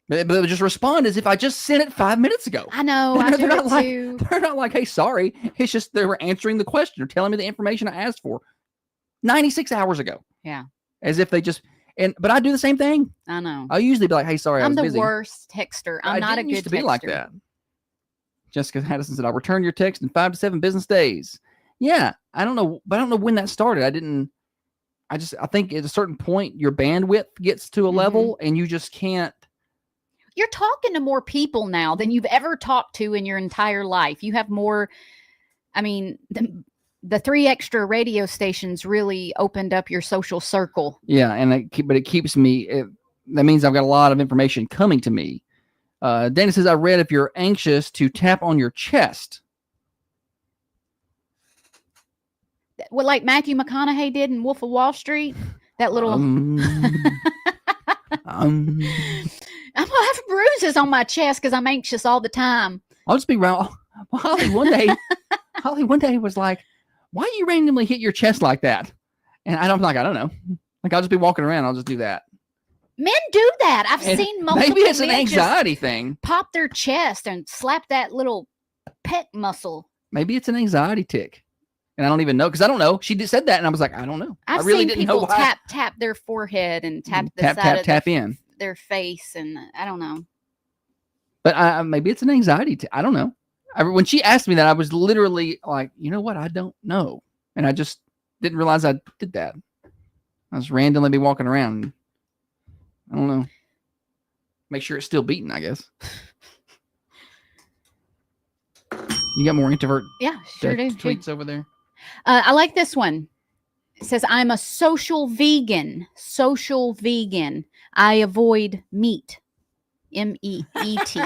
but they just respond as if I just sent it 5 minutes ago. I know. I do it too. They're not like, hey, sorry. It's just they were answering the question or telling me the information I asked for 96 hours ago. Yeah. As if they just, but I do the same thing. I know. I'll usually be like, hey, sorry, I was I'm the busy. worst texter. I'm not a good used to be texter. like that. Jessica Haddison said, I'll return your text in 5 to 7 business days. Yeah. I don't know, but I don't know when that started. I think at a certain point, your bandwidth gets to a level and you just can't. You're talking to more people now than you've ever talked to in your entire life. You have more. I mean, the 3 extra radio stations really opened up your social circle. Yeah. But it keeps me, that means I've got a lot of information coming to me. Dana says, I read if you're anxious to tap on your chest. Well, like Matthew McConaughey did in Wolf of Wall Street, that little. I'm gonna have bruises on my chest because I'm anxious all the time. I'll just be around. Well, Holly one day was like, "Why do you randomly hit your chest like that?" And I don't know. Like I'll just be walking around. I'll just do that. Men do that. I've seen multiple. Maybe it's an men anxiety thing. Pop their chest and slap that little pec muscle. Maybe it's an anxiety tick. And I don't even know because I don't know. She said that, and I was like, I don't know. I've I really seen didn't know people why. tap their forehead and tap the side of tap in their face, and I don't know. But maybe it's an anxiety. I don't know. When she asked me that, I was literally like, you know what? I don't know, and I just didn't realize I did that. I was randomly be walking around. I don't know. Make sure it's still beating, I guess. You got more introvert? Yeah, sure do. Tweets over there. I like this one. It says, I'm a social vegan. Social vegan. I avoid meat. MEET.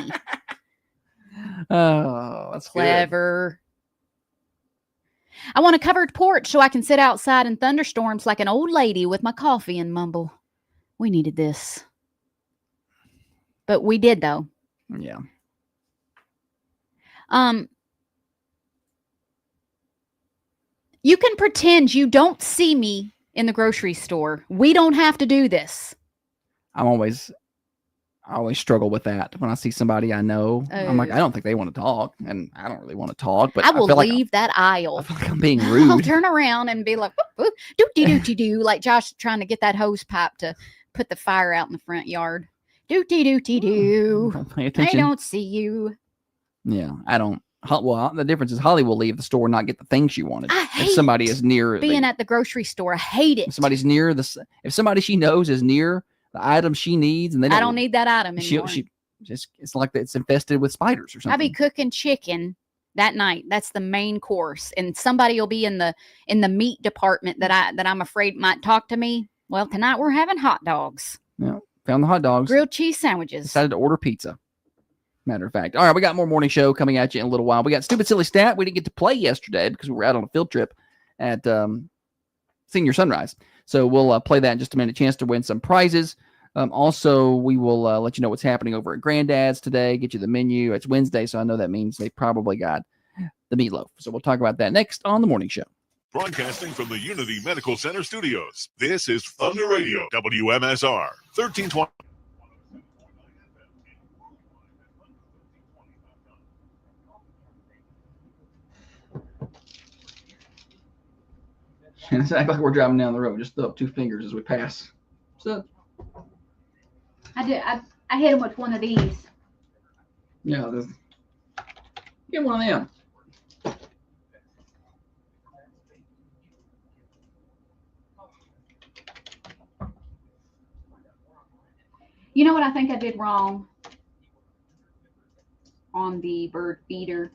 Oh, that's clever. Good. I want a covered porch so I can sit outside in thunderstorms like an old lady with my coffee and mumble. We needed this. But we did, though. Yeah. You can pretend you don't see me in the grocery store. We don't have to do this. I'm I always struggle with that when I see somebody I know. I'm like, Oh. I don't think they want to talk, and I don't really want to talk. But I will feel like leave that I aisle. feel like I'm being I'll rude. turn around and be like, doo-dee-doo-dee-doo, like Josh trying to get that hose pipe to put the fire out in the front yard. Doo-dee-doo-dee-doo. Don't pay I attention. don't see you. Yeah, I don't. Well, the difference is Holly will leave the store and not get the things she wanted. I If hate somebody is near being at the grocery store. I hate it. if somebody's near if somebody she knows is near the item she needs, and they I don't need that item she anymore. just it's like it's infested with spiders or I something. be cooking chicken that night. That's the main course, and somebody will be in the meat department that I'm afraid might talk to me. Well, tonight we're having hot dogs, Found the hot dogs. grilled cheese sandwiches. Decided to order pizza. Matter of fact. All right, we got more morning show coming at you in a little while. We got Stupid Silly Stat. We didn't get to play yesterday because we were out on a field trip at Senior Sunrise. So we'll play that in just a minute. Chance to win some prizes. Also, we will let you know what's happening over at Granddad's today. Get you the menu. It's Wednesday, so I know that means they probably got the meatloaf. So we'll talk about that next on the morning show. Broadcasting from the Unity Medical Center studios, this is Thunder Radio, WMSR, 1320. And it's act like we're driving down the road. Just throw up 2 fingers as we pass. So, I hit him with one of these. yeah, get one of them. You know what I think I did wrong on the bird feeder?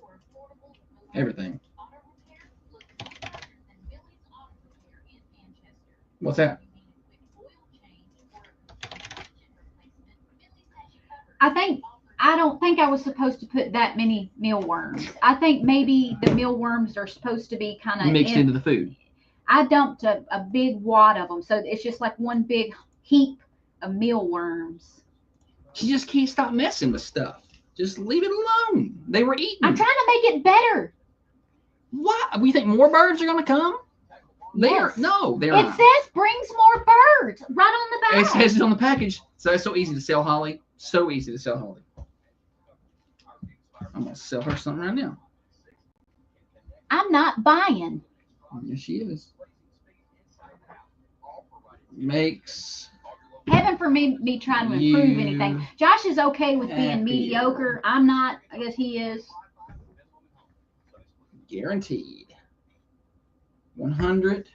Everything. What's that? I don't think I was supposed to put that many mealworms. I think maybe the mealworms are supposed to be kind of Mixed into the food. I dumped a big wad of them, so it's just like one big heap of mealworms. She just can't stop messing with stuff. Just leave it alone. They were eating. I'm trying to make it better. What? We think more birds are going to come? Yes. No, they're It not. says brings more birds right on the It back. says it on the package. So it's so easy to sell Holly. So easy to sell Holly. I'm going to sell her something right now. I'm not buying. Yes, she is. Makes Heaven for me trying to improve You anything. Josh is okay with being happy. mediocre. I'm not. I guess he is. guaranteed 100%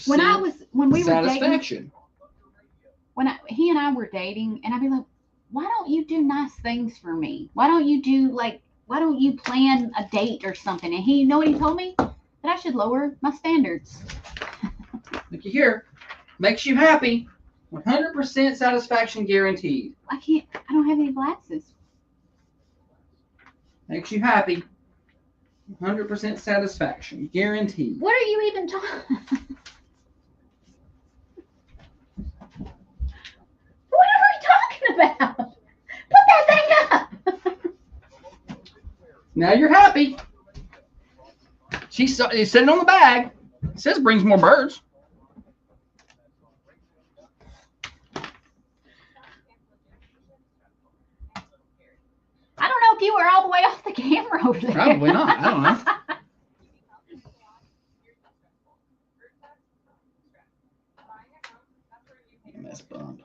When we were dating, satisfaction. he and I were dating, and I'd be like, why don't you do nice things for me? Why don't you plan a date or something? And you know what he told me? That I should lower my standards. Look here. Makes you happy. 100% satisfaction guaranteed. I don't have any glasses. Makes you happy. 100% satisfaction guaranteed. What are you even talking? What are we talking about? Put that thing up. Now you're happy. It's sitting on the bag. It says brings more birds. I don't know if you were all the way off the camera over there. Probably not. I don't know. MS bump.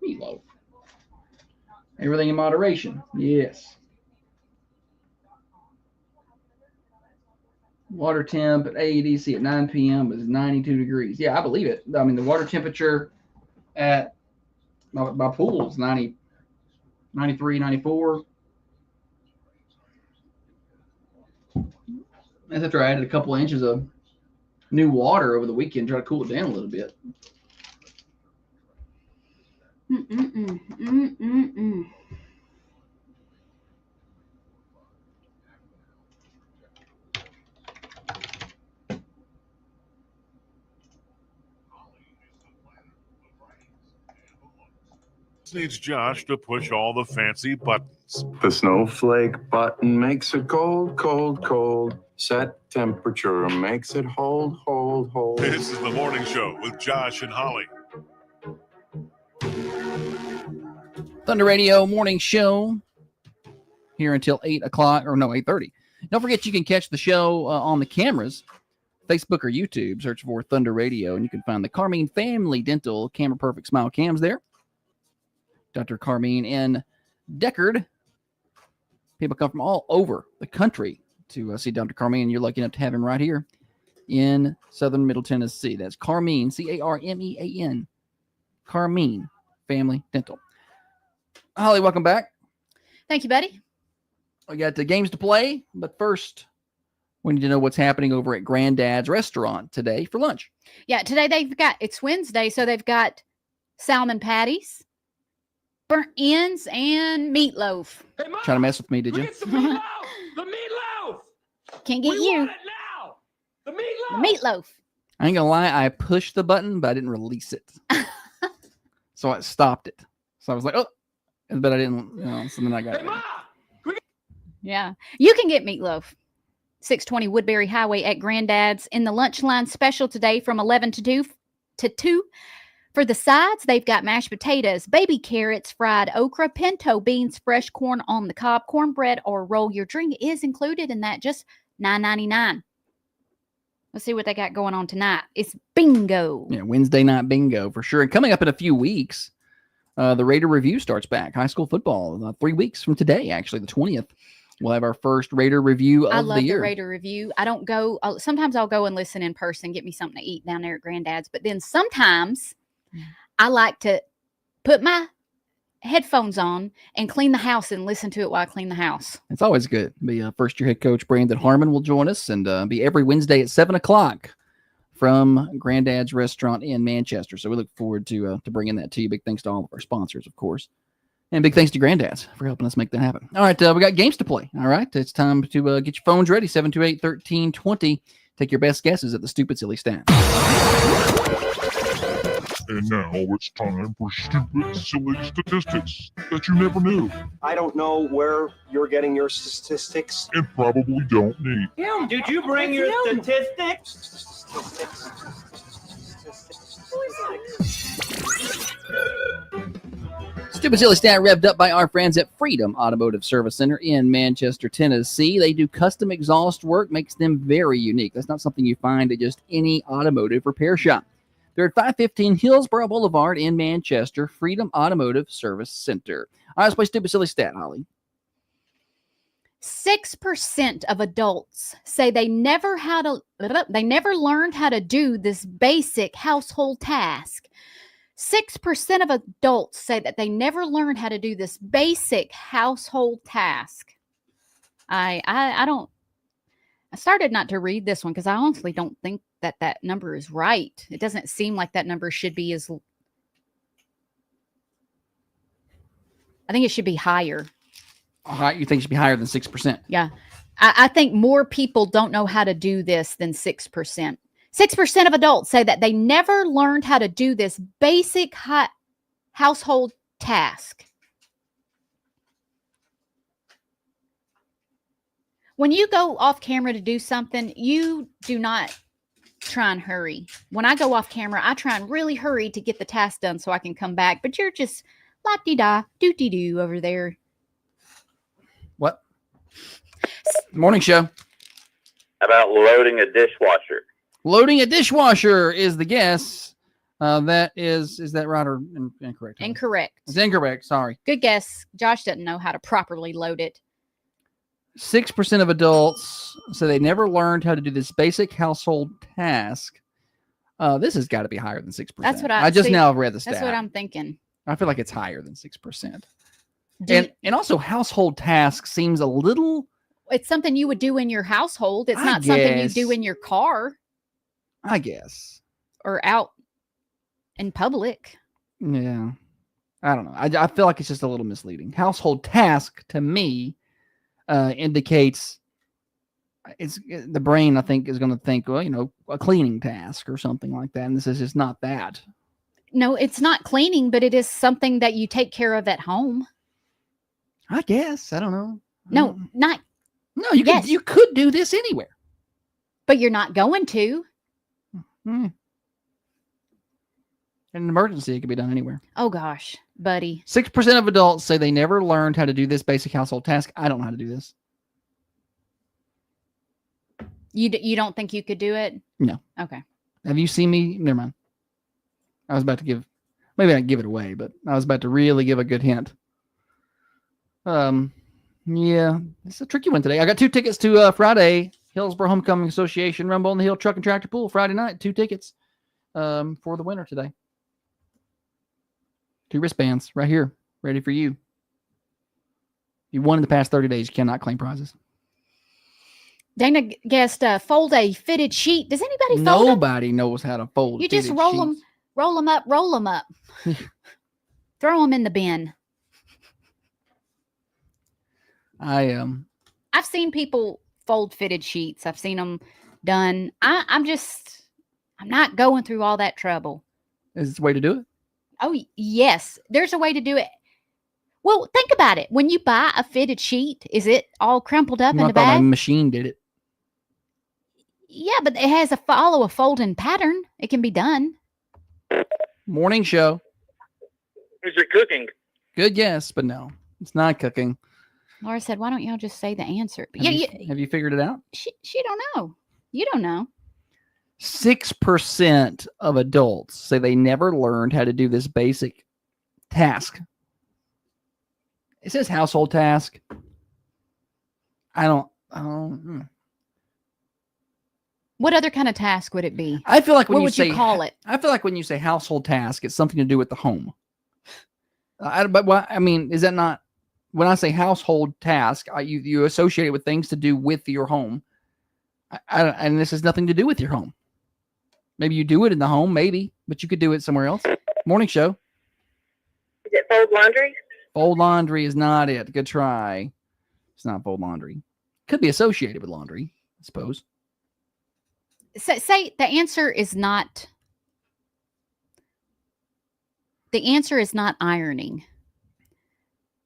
Meatloaf. Everything in moderation. Yes. Water temp at AEDC at 9 p.m. is 92 degrees. Yeah, I believe it. I mean, the water temperature at my pool is 90, 93, 94. That's after I added a couple of inches of new water over the weekend, try to cool it down a little bit. Needs Josh to push all the fancy buttons. The snowflake button makes it cold, cold, cold. Set temperature makes it hold, hold. hole. This is the morning show with Josh and Holly. Thunder Radio morning show here until 8 o'clock, or no, 8:30. Don't forget you can catch the show on the cameras, Facebook or YouTube. Search for Thunder Radio, and you can find the Carmine Family Dental Camera Perfect Smile Cams there. Dr. Carmine and Deckard. People come from all over the country to see Dr. Carmine, and you're lucky enough to have him right here in southern Middle Tennessee. That's Carmine, Carmean, Carmine Family Dental. Holly, welcome back. Thank you, buddy. We got the games to play, but first, we need to know what's happening over at Granddad's Restaurant today for lunch. Yeah, today it's Wednesday, so they've got salmon patties, burnt ends, and meatloaf. Hey, Mom, Trying to mess with me, did you? Get some meatloaf. The meatloaf. Can't get We you. want it now. The meatloaf. The meatloaf. I ain't gonna lie, I pushed the button, but I didn't release it. So I stopped it. So I was like, oh, but I didn't, so then I got it. Mom. Yeah. You can get meatloaf. 620 Woodbury Highway at Granddad's in the lunch line special today from 11 to 2. For the sides, they've got mashed potatoes, baby carrots, fried okra, pinto beans, fresh corn on the cob, cornbread, or roll. Your drink is included in that, just $9.99. Let's see what they got going on tonight. It's bingo. Yeah, Wednesday night bingo for sure. And coming up in a few weeks, the Raider Review starts back. High school football, 3 weeks from today, actually, the 20th. We'll have our first Raider Review I of love the year. the Raider Review. I don't go, sometimes I'll go and listen in person, get me something to eat down there at Granddad's. But then sometimes I like to put my headphones on and clean the house and listen to it while I clean the house. It's always good. Be first-year head coach Brandon Harmon will join us, and be every Wednesday at 7 o'clock from Granddad's Restaurant in Manchester. So we look forward to bringing that to you. Big thanks to all of our sponsors, of course. And big thanks to Granddad's for helping us make that happen. All right, we got games to play. All right, it's time to get your phones ready. 728-1320. Take your best guesses at the Stupid Silly Stat. And now it's time for stupid, silly statistics that you never knew I don't know where you're getting your statistics. and probably don't need. Him, did you bring your statistics? Stupid Silly Stat revved up by our friends at Freedom Automotive Service Center in Manchester, Tennessee. They do custom exhaust work, makes them very unique. That's not something you find at just any automotive repair shop. They're at 515 Hillsborough Boulevard in Manchester, Freedom Automotive Service Center. All right, let's play Stupid Silly Stat, Holly. 6% of adults say they never learned how to do this basic household task. 6% of adults say that they never learned how to do this basic household task. I started not to read this one because I honestly don't think that number is right. It doesn't seem like that number should be as. I think it should be higher. All right, you think it should be higher than 6%? Yeah. I think more people don't know how to do this than 6%. 6% of adults say that they never learned how to do this basic household task. When you go off camera to do something, you do not try and hurry. When I go off camera, I try and really hurry to get the task done so I can come back. But you're just la-di-da, doo-dee-doo over there. What? Morning show. About loading a dishwasher. Loading a dishwasher is the guess. Is that right or incorrect? Incorrect. It's incorrect. Sorry. Good guess. Josh doesn't know how to properly load it. 6% of adults say they never learned how to do this basic household task. This has got to be higher than 6%. That's what I just now read the stat. That's what I'm thinking. I feel like it's higher than 6%. And also household task seems a little. It's something you would do in your household. It's not something you do in your car. I guess. Or out in public. Yeah. I don't know. I feel like it's just a little misleading. Household task to me indicates it's the brain, I think, is going to think, well, a cleaning task or something like that. And this is just not that. No, it's not cleaning, but it is something that you take care of at home. I guess. I don't know. No, not. No, you could do this anywhere. But you're not going to. In an emergency, it could be done anywhere. Oh gosh, buddy. 6% of adults say they never learned how to do this basic household task. I don't know how to do this. You don't think you could do it? No. Okay. Have you seen me? Never mind. I was about to give, maybe I'd give it away, but I was about to really give a good hint. Yeah, it's a tricky one today. I got 2 tickets to Friday Hillsborough Homecoming Association Rumble on the Hill Truck and Tractor Pool Friday night. 2 tickets for the winner today. 2 wristbands right here, ready for you. If you won in the past 30 days, you cannot claim prizes. Dana guessed fold a fitted sheet. Does anybody fold 'em? Nobody knows how to fold. You just fitted roll sheets. them, roll them up. Throw them in the bin. I've seen people fold fitted sheets. I've seen them done. I'm not going through all that trouble. Is there a way to do it? Oh, yes. There's a way to do it. Well, think about it. When you buy a fitted sheet, is it all crumpled up in I the thought my bag? machine did it. Yeah, but it has follow a folding pattern. It can be done. Morning show. Is it cooking? Good guess, but no, it's not cooking. Laura said, "Why don't y'all just say the answer?" But Have you figured it out? she don't know. You don't know. 6% of adults say they never learned how to do this basic task. It says household task. I don't. What other kind of task would it be? I feel like when What you would say you call it? I feel like when you say household task, it's something to do with the home. But what I mean is that not when I say household task, you associate it with things to do with your home. And this has nothing to do with your home. Maybe you do it in the home, maybe, but you could do it somewhere else. Morning show. Is it fold laundry? Fold laundry is not it. Good try. It's not fold laundry. Could be associated with laundry, I suppose. Say the answer is not. The answer is not ironing.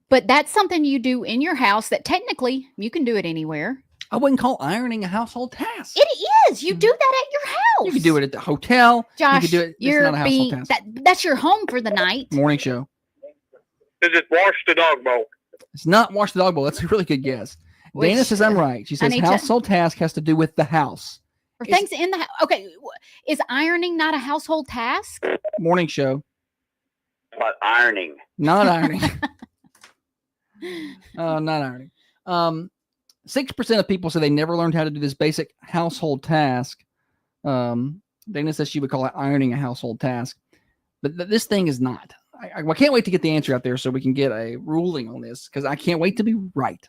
But that's something you do in your house that technically you can do it anywhere. I wouldn't call ironing a household task. It is. You do that at your house. You could do it at the hotel. Josh, you could do it. It's not a household task. That's your home for the night. Morning show. Is it wash the dog bowl? It's not wash the dog bowl. That's a really good guess. Dana says I'm right. She says household task has to do with the house. Or things in the house. Okay. Is ironing not a household task? Morning show. But ironing. Not ironing. Not ironing. 6% of people say they never learned how to do this basic household task. Dana says she would call it ironing a household task. But this thing is not. I can't wait to get the answer out there so we can get a ruling on this because I can't wait to be right.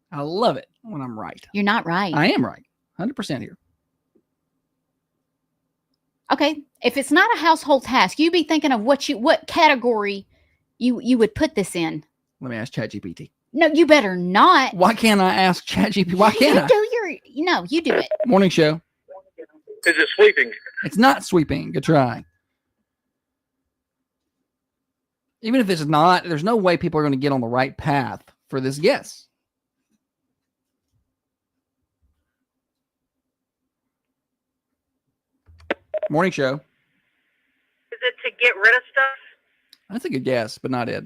I love it when I'm right. You're not right. I am right. 100% here. Okay. If it's not a household task, you be thinking of what category you would put this in. Let me ask ChatGPT. No, you better not. Why can't I ask ChatGPT? Why can't I? You do it. Morning show. Is it sweeping? It's not sweeping. Good try. Even if it's not, there's no way people are going to get on the right path for this guess. Morning show. Is it to get rid of stuff? That's a good guess, but not it.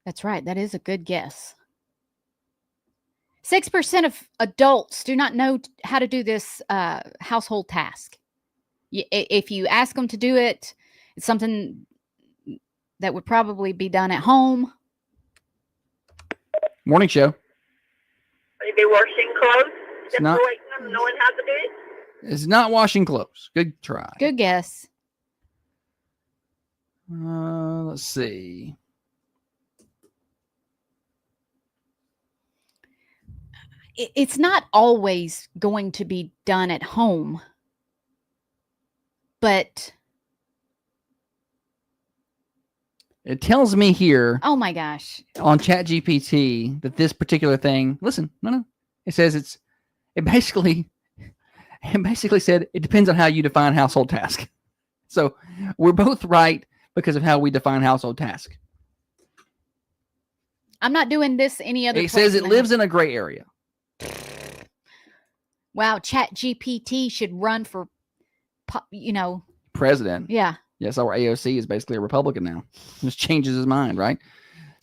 That's right. That is a good guess. 6% of adults do not know how to do this household task. If you ask them to do it, it's something that would probably be done at home. Morning show. Maybe washing clothes? It's not. Them, knowing how to do it? It's not washing clothes. Good try. Good guess. Let's see. It's not always going to be done at home, but it tells me here. Oh my gosh! On ChatGPT that this particular thing. Listen, no. It says it basically said it depends on how you define household task. So we're both right because of how we define household task. I'm not doing this any other. It says it lives in a gray area. Wow, Chat GPT should run for, President. yeah. Yes, our AOC is basically a Republican now. Just changes his mind, right?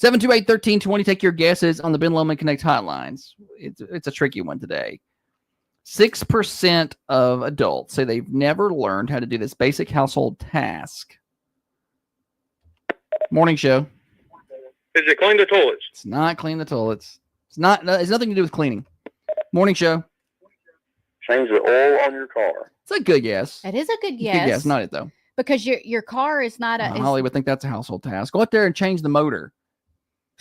728-1320. Take your guesses on the Ben Lomond Connect hotlines. It's a tricky one today. 6% of adults say they've never learned how to do this basic household task. Morning show. Is it clean the toilets? It's not clean the toilets. It's nothing to do with cleaning. Morning show. Change the oil on your car. It's a good guess. It is a good It's guess. a good guess. Not it though. Because your car is not a. Holly would think that's a household task. Go out there and change the motor.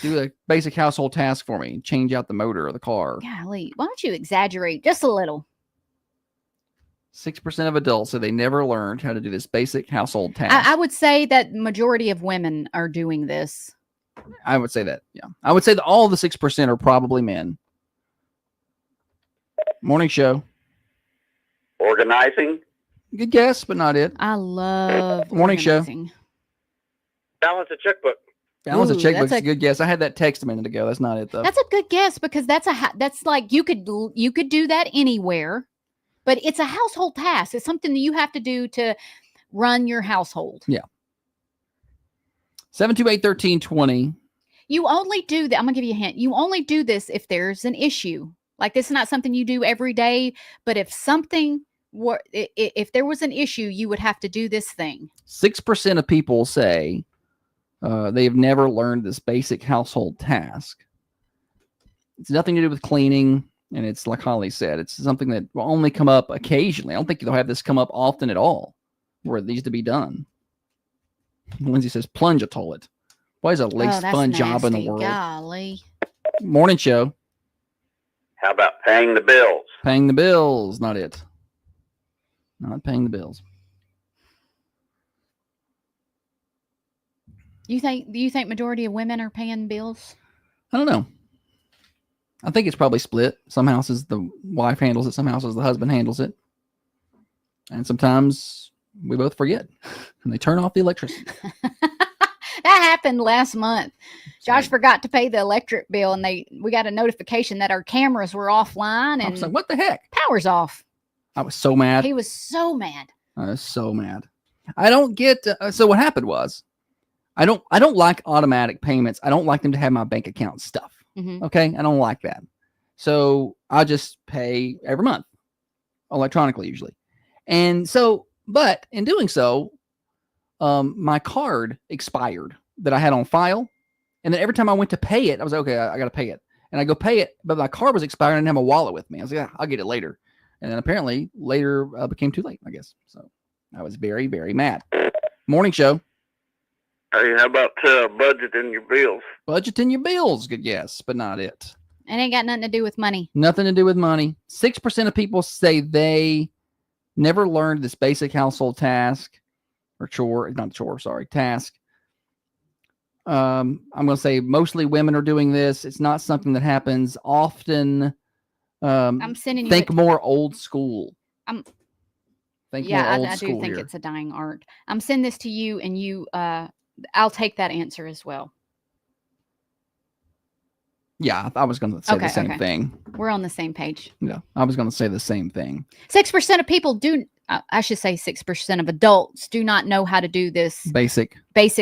Do a basic household task for me. Change out the motor of the car. Golly, why don't you exaggerate just a little? 6% of adults say they never learned how to do this basic household task. I would say that majority of women are doing this. I would say that. Yeah. I would say that all the 6% are probably men. Morning show. Organizing. Good guess, but not it. I love Morning show. organizing. Balance a checkbook. Balance a Ooh, checkbook's that's a good guess. I had that text a minute ago. That's not it though. That's a good guess because that's like you could do that anywhere, but it's a household task. It's something that you have to do to run your household. Yeah. 728-1320. You only do that. I'm gonna give you a hint. You only do this if there's an issue. Like this is not something you do every day, but if there was an issue, you would have to do this thing. 6% of people say they've never learned this basic household task. It's nothing to do with cleaning, and it's like Holly said, it's something that will only come up occasionally. I don't think they'll have this come up often at all, where it needs to be done. Lindsay says, plunge a toilet. Why is a least fun job in the world? Golly. Morning show. How about paying the bills? Paying the bills, not it. Not paying the bills. Do you think majority of women are paying bills? I don't know. I think it's probably split. Some houses the wife handles it, some houses the husband handles it. And sometimes we both forget and they turn off the electricity. That happened last month. Josh forgot to pay the electric bill, and we got a notification that our cameras were offline, I and was like, what the heck? Power's off. I was so mad. He was so mad. I was so mad. I don't get. So what happened was, I don't like automatic payments. I don't like them to have my bank account stuff. Mm-hmm. Okay, I don't like that. So I just pay every month, electronically usually. And so, but in doing so, my card expired that I had on file. And then every time I went to pay it, I was like, okay, I got to pay it. And I go pay it, but my card was expired. I didn't have a wallet with me. I was like, yeah, I'll get it later. And then apparently later became too late, I guess. So I was very, very mad. Morning show. Hey, how about budgeting your bills? Budgeting your bills. Good guess, but not it. It ain't got nothing to do with money. Nothing to do with money. 6% of people say they never learned this basic household task or task. I'm going to say mostly women are doing this. It's not something that happens often. I'm sending you. Think more old school. I do school think here. it's a dying art. I'm sending this to you, and you. I'll take that answer as well. Yeah, I was going to say the same thing. We're on the same page. Yeah, I was going to say the same thing. 6% of people do. I should say 6% of adults do not know how to do this basic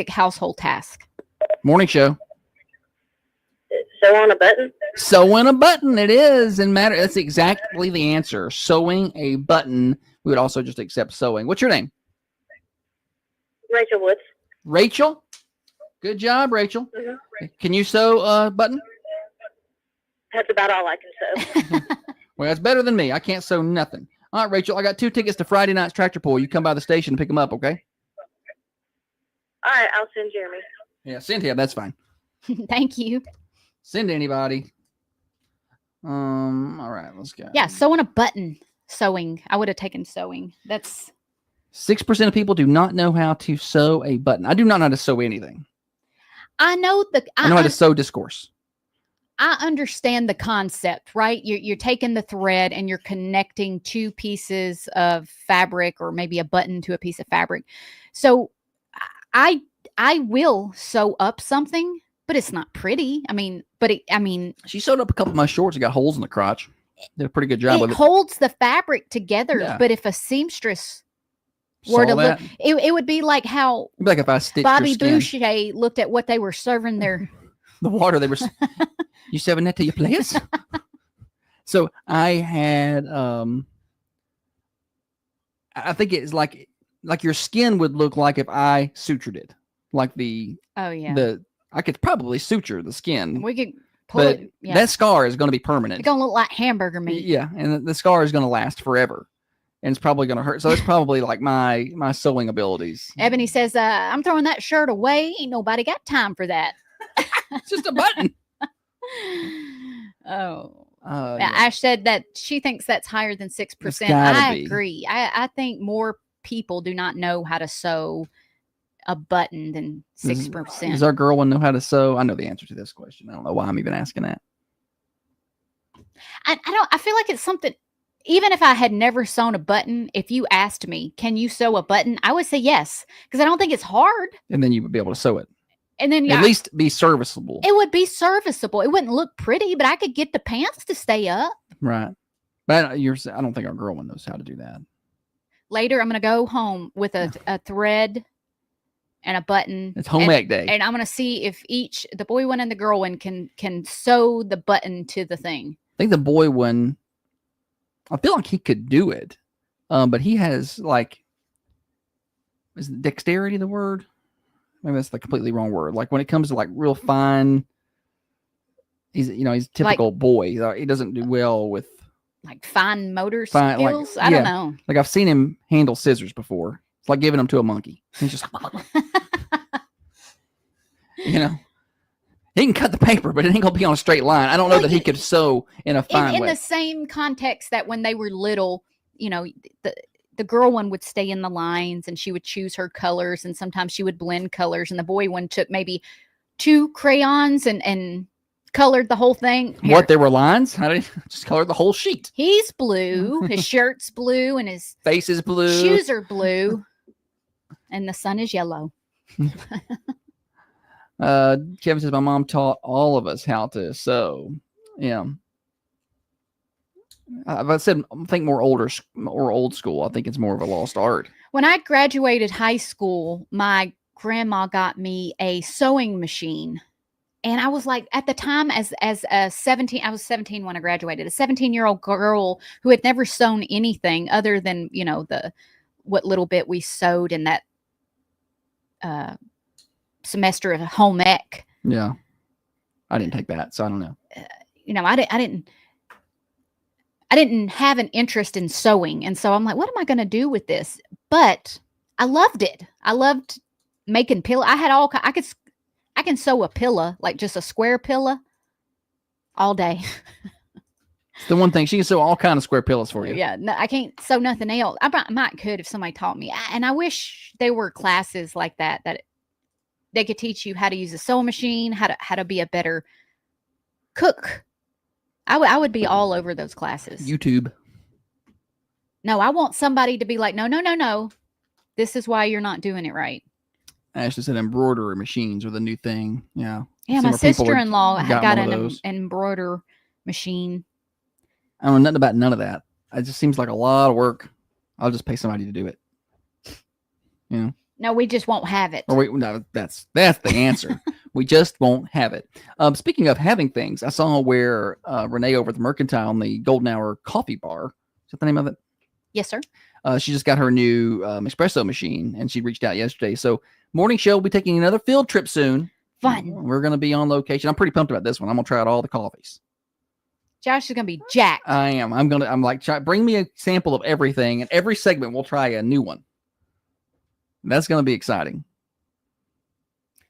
household task. Morning show. Sew on a button? Sewing a button. It is. And matter. That's exactly the answer. Sewing a button. We would also just accept sewing. What's your name? Rachel Woods. Rachel. Good job, Rachel. Mm-hmm. Can you sew a button? That's about all I can sew. Well, that's better than me. I can't sew nothing. All right, Rachel, I got 2 tickets to Friday night's tractor pull. You come by the station and pick them up, okay? All right, I'll send Jeremy. Yeah, send him. That's fine. Thank you. Send anybody. All right, let's go. Yeah, sewing a button. Sewing. I would have taken sewing. That's 6% of people do not know how to sew a button. I do not know how to sew anything. I know how to sew discourse. I understand the concept, right? You're taking the thread and you're connecting 2 pieces of fabric, or maybe a button to a piece of fabric. So I will sew up something, but it's not pretty. I mean, she sewed up a couple of my shorts and got holes in the crotch. Did a pretty good job it with it. holds the fabric together. Yeah. But if a seamstress were to Saw look, that. it would be like how It'd be like if I stitched Bobby your skin. Boucher looked at what they were serving their. The water they were. You serving that to your players? So I had. I think it's like your skin would look like if I sutured it, like Oh yeah. I could probably suture the skin, We could pull but it. Yeah. that scar is going to be permanent. It's gonna look like hamburger meat. Yeah, and the scar is going to last forever, and it's probably going to hurt. So it's probably like my sewing abilities. Ebony says, "I'm throwing that shirt away. Ain't nobody got time for that." It's just a button. Oh. Yeah. Ash said that she thinks that's higher than 6%. I agree. I think more people do not know how to sew a button than 6%. Does our girl one know how to sew? I know the answer to this question. I don't know why I'm even asking that. I feel like it's something. Even if I had never sewn a button, if you asked me, "Can you sew a button?" I would say yes, because I don't think it's hard. And then you would be able to sew it. And then At least be serviceable. It would be serviceable. It wouldn't look pretty, but I could get the pants to stay up. Right. But I don't think our girl one knows how to do that. Later, I'm going to go home with a thread and a button. It's home ec day. And I'm going to see if the boy one and the girl one can sew the button to the thing. I think the boy one, I feel like he could do it. But he has is dexterity the word? Maybe that's the completely wrong word. Like when it comes to like real fine, he's typical boy. He doesn't do well with like fine motor skills. I don't know. Like I've seen him handle scissors before. It's like giving them to a monkey. He's just, he can cut the paper, but it ain't gonna be on a straight line. I don't know that he could sew in a fine way. In the same context that when they were little, the girl one would stay in the lines and she would choose her colors, and sometimes she would blend colors, and the boy one took maybe 2 crayons and colored the whole thing. What, there were lines? How did he just color the whole sheet? He's blue, his shirt's blue, and his face is blue. Shoes are blue, and the sun is yellow. Kevin says my mom taught all of us how to sew. Yeah. I said, I think more old school. I think it's more of a lost art. When I graduated high school, my grandma got me a sewing machine. And I was like, at the time, as a 17, I was 17 when I graduated, a 17-year-old girl who had never sewn anything other than, what little bit we sewed in that semester of home ec. Yeah. I didn't take that, so I don't know. I didn't have an interest in sewing. And so I'm like, what am I going to do with this? But I loved it. I loved making pillow. I can sew a pillow, like just a square pillow, all day. It's the one thing. She can sew all kind of square pillows for you. Yeah. No, I can't sew nothing else. I might could if somebody taught me. And I wish there were classes like that they could teach you how to use a sewing machine, how to be a better cook. I would be all over those classes. YouTube. No, I want somebody to be like, no. This is why you're not doing it right. Ashley said embroidery machines are the new thing. Yeah. Yeah, my sister-in-law got an embroider machine. I don't know nothing about none of that. It just seems like a lot of work. I'll just pay somebody to do it. No, we just won't have it. No, that's the answer. We just won't have it. Speaking of having things, I saw where Renee over at the Mercantile on the Golden Hour Coffee Bar. Is that the name of it? Yes, sir. She just got her new espresso machine, and she reached out yesterday. So Morning Show will be taking another field trip soon. Fun. We're going to be on location. I'm pretty pumped about this one. I'm going to try out all the coffees. Josh is going to be jacked. I am. I'm like, bring me a sample of everything, and every segment we'll try a new one. That's going to be exciting.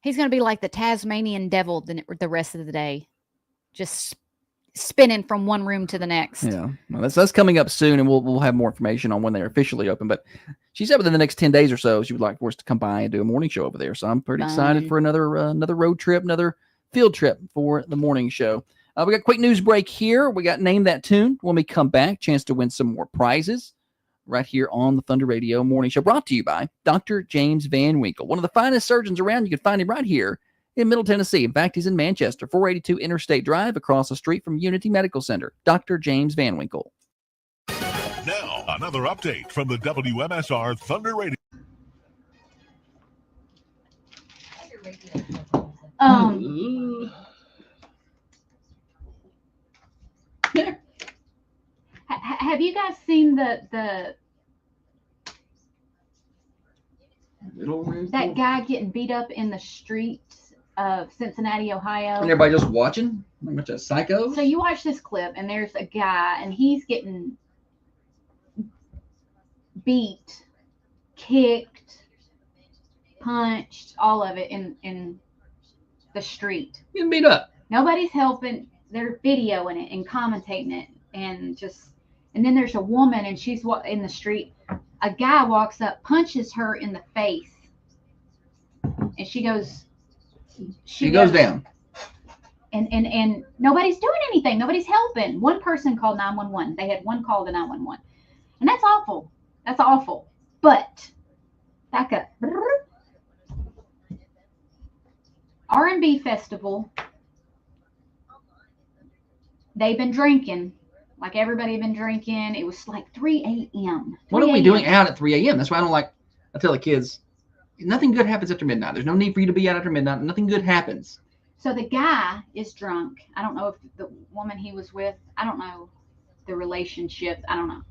He's going to be like the Tasmanian devil the rest of the day. Just spinning from one room to the next. Yeah. Well, that's coming up soon, and we'll have more information on when they're officially open. But she said within the next 10 days or so, she would like for us to come by and do a morning show over there. So I'm pretty excited for another road trip, another field trip for the morning show. We got a quick news break here. We got Name That Tune. When we come back, chance to win some more prizes right here on the Thunder Radio Morning Show, brought to you by Dr. James Van Winkle, one of the finest surgeons around. You can find him right here in Middle Tennessee. In fact, he's in Manchester, 482 Interstate Drive, across the street from Unity Medical Center. Dr. James Van Winkle. Now, another update from the WMSR Thunder Radio. Have you guys seen that guy getting beat up in the streets of Cincinnati, Ohio? And everybody just watching? Like a bunch of psychos? So you watch this clip, and there's a guy, and he's getting beat, kicked, punched, all of it in the street. Getting beat up. Nobody's helping. They're videoing it and commentating it, and then there's a woman, and she's in the street. A guy walks up, punches her in the face, and she goes down. And nobody's doing anything. Nobody's helping. One person called 911. They had one call to 911, and that's awful. That's awful. But back up. R&B festival. They've been drinking, like everybody had been drinking. It was like 3 a.m. What are we doing out at 3 a.m.? That's why I tell the kids, nothing good happens after midnight. There's no need for you to be out after midnight. Nothing good happens. So the guy is drunk. I don't know if the woman he was with, I don't know the relationship. I don't know.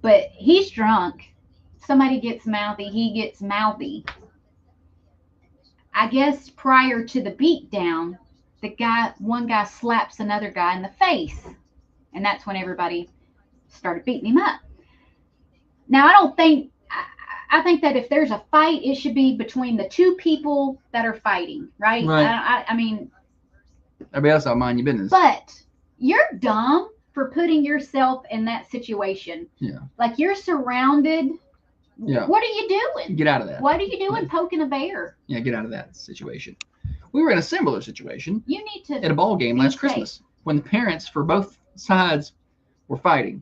But he's drunk. Somebody gets mouthy. He gets mouthy. I guess prior to the beatdown, one guy slaps another guy in the face. And that's when everybody started beating him up. Now, I think that if there's a fight, it should be between the two people that are fighting, right? I mean, everybody else don't mind your business. But you're dumb for putting yourself in that situation. Yeah. Like, you're surrounded. Yeah. What are you doing? Get out of that. What are you doing poking a bear? Yeah, get out of that situation. We were in a similar situation. You need to at a ball game last Christmas when the parents for both sides were fighting,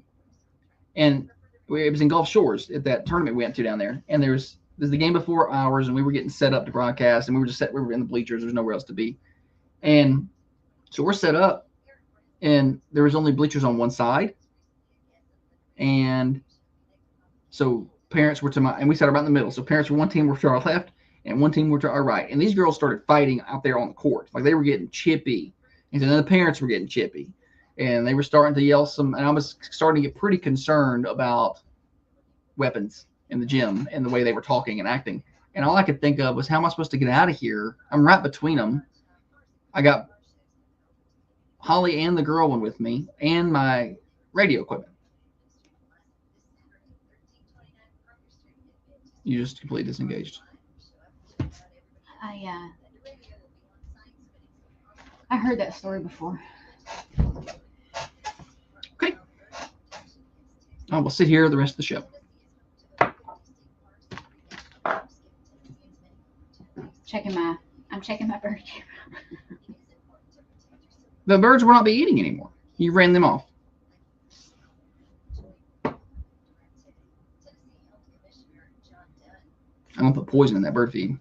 and it was in Gulf Shores at that tournament we went to down there. And there's the game before ours, and we were getting set up to broadcast, and we were in the bleachers. There's nowhere else to be, and so we're set up, and there was only bleachers on one side, and so parents were and we sat about in the middle. So parents were one team were to our left, and one team were to our right. And these girls started fighting out there on the court. Like, they were getting chippy. And then the parents were getting chippy. And they were starting to yell and I was starting to get pretty concerned about weapons in the gym and the way they were talking and acting. And all I could think of was, how am I supposed to get out of here? I'm right between them. I got Holly and the girl one with me and my radio equipment. You just completely disengaged. I heard that story before. Okay. I will sit here the rest of the show. I'm checking my bird camera. The birds will not be eating anymore. You ran them off. I'm gonna put poison in that bird feed.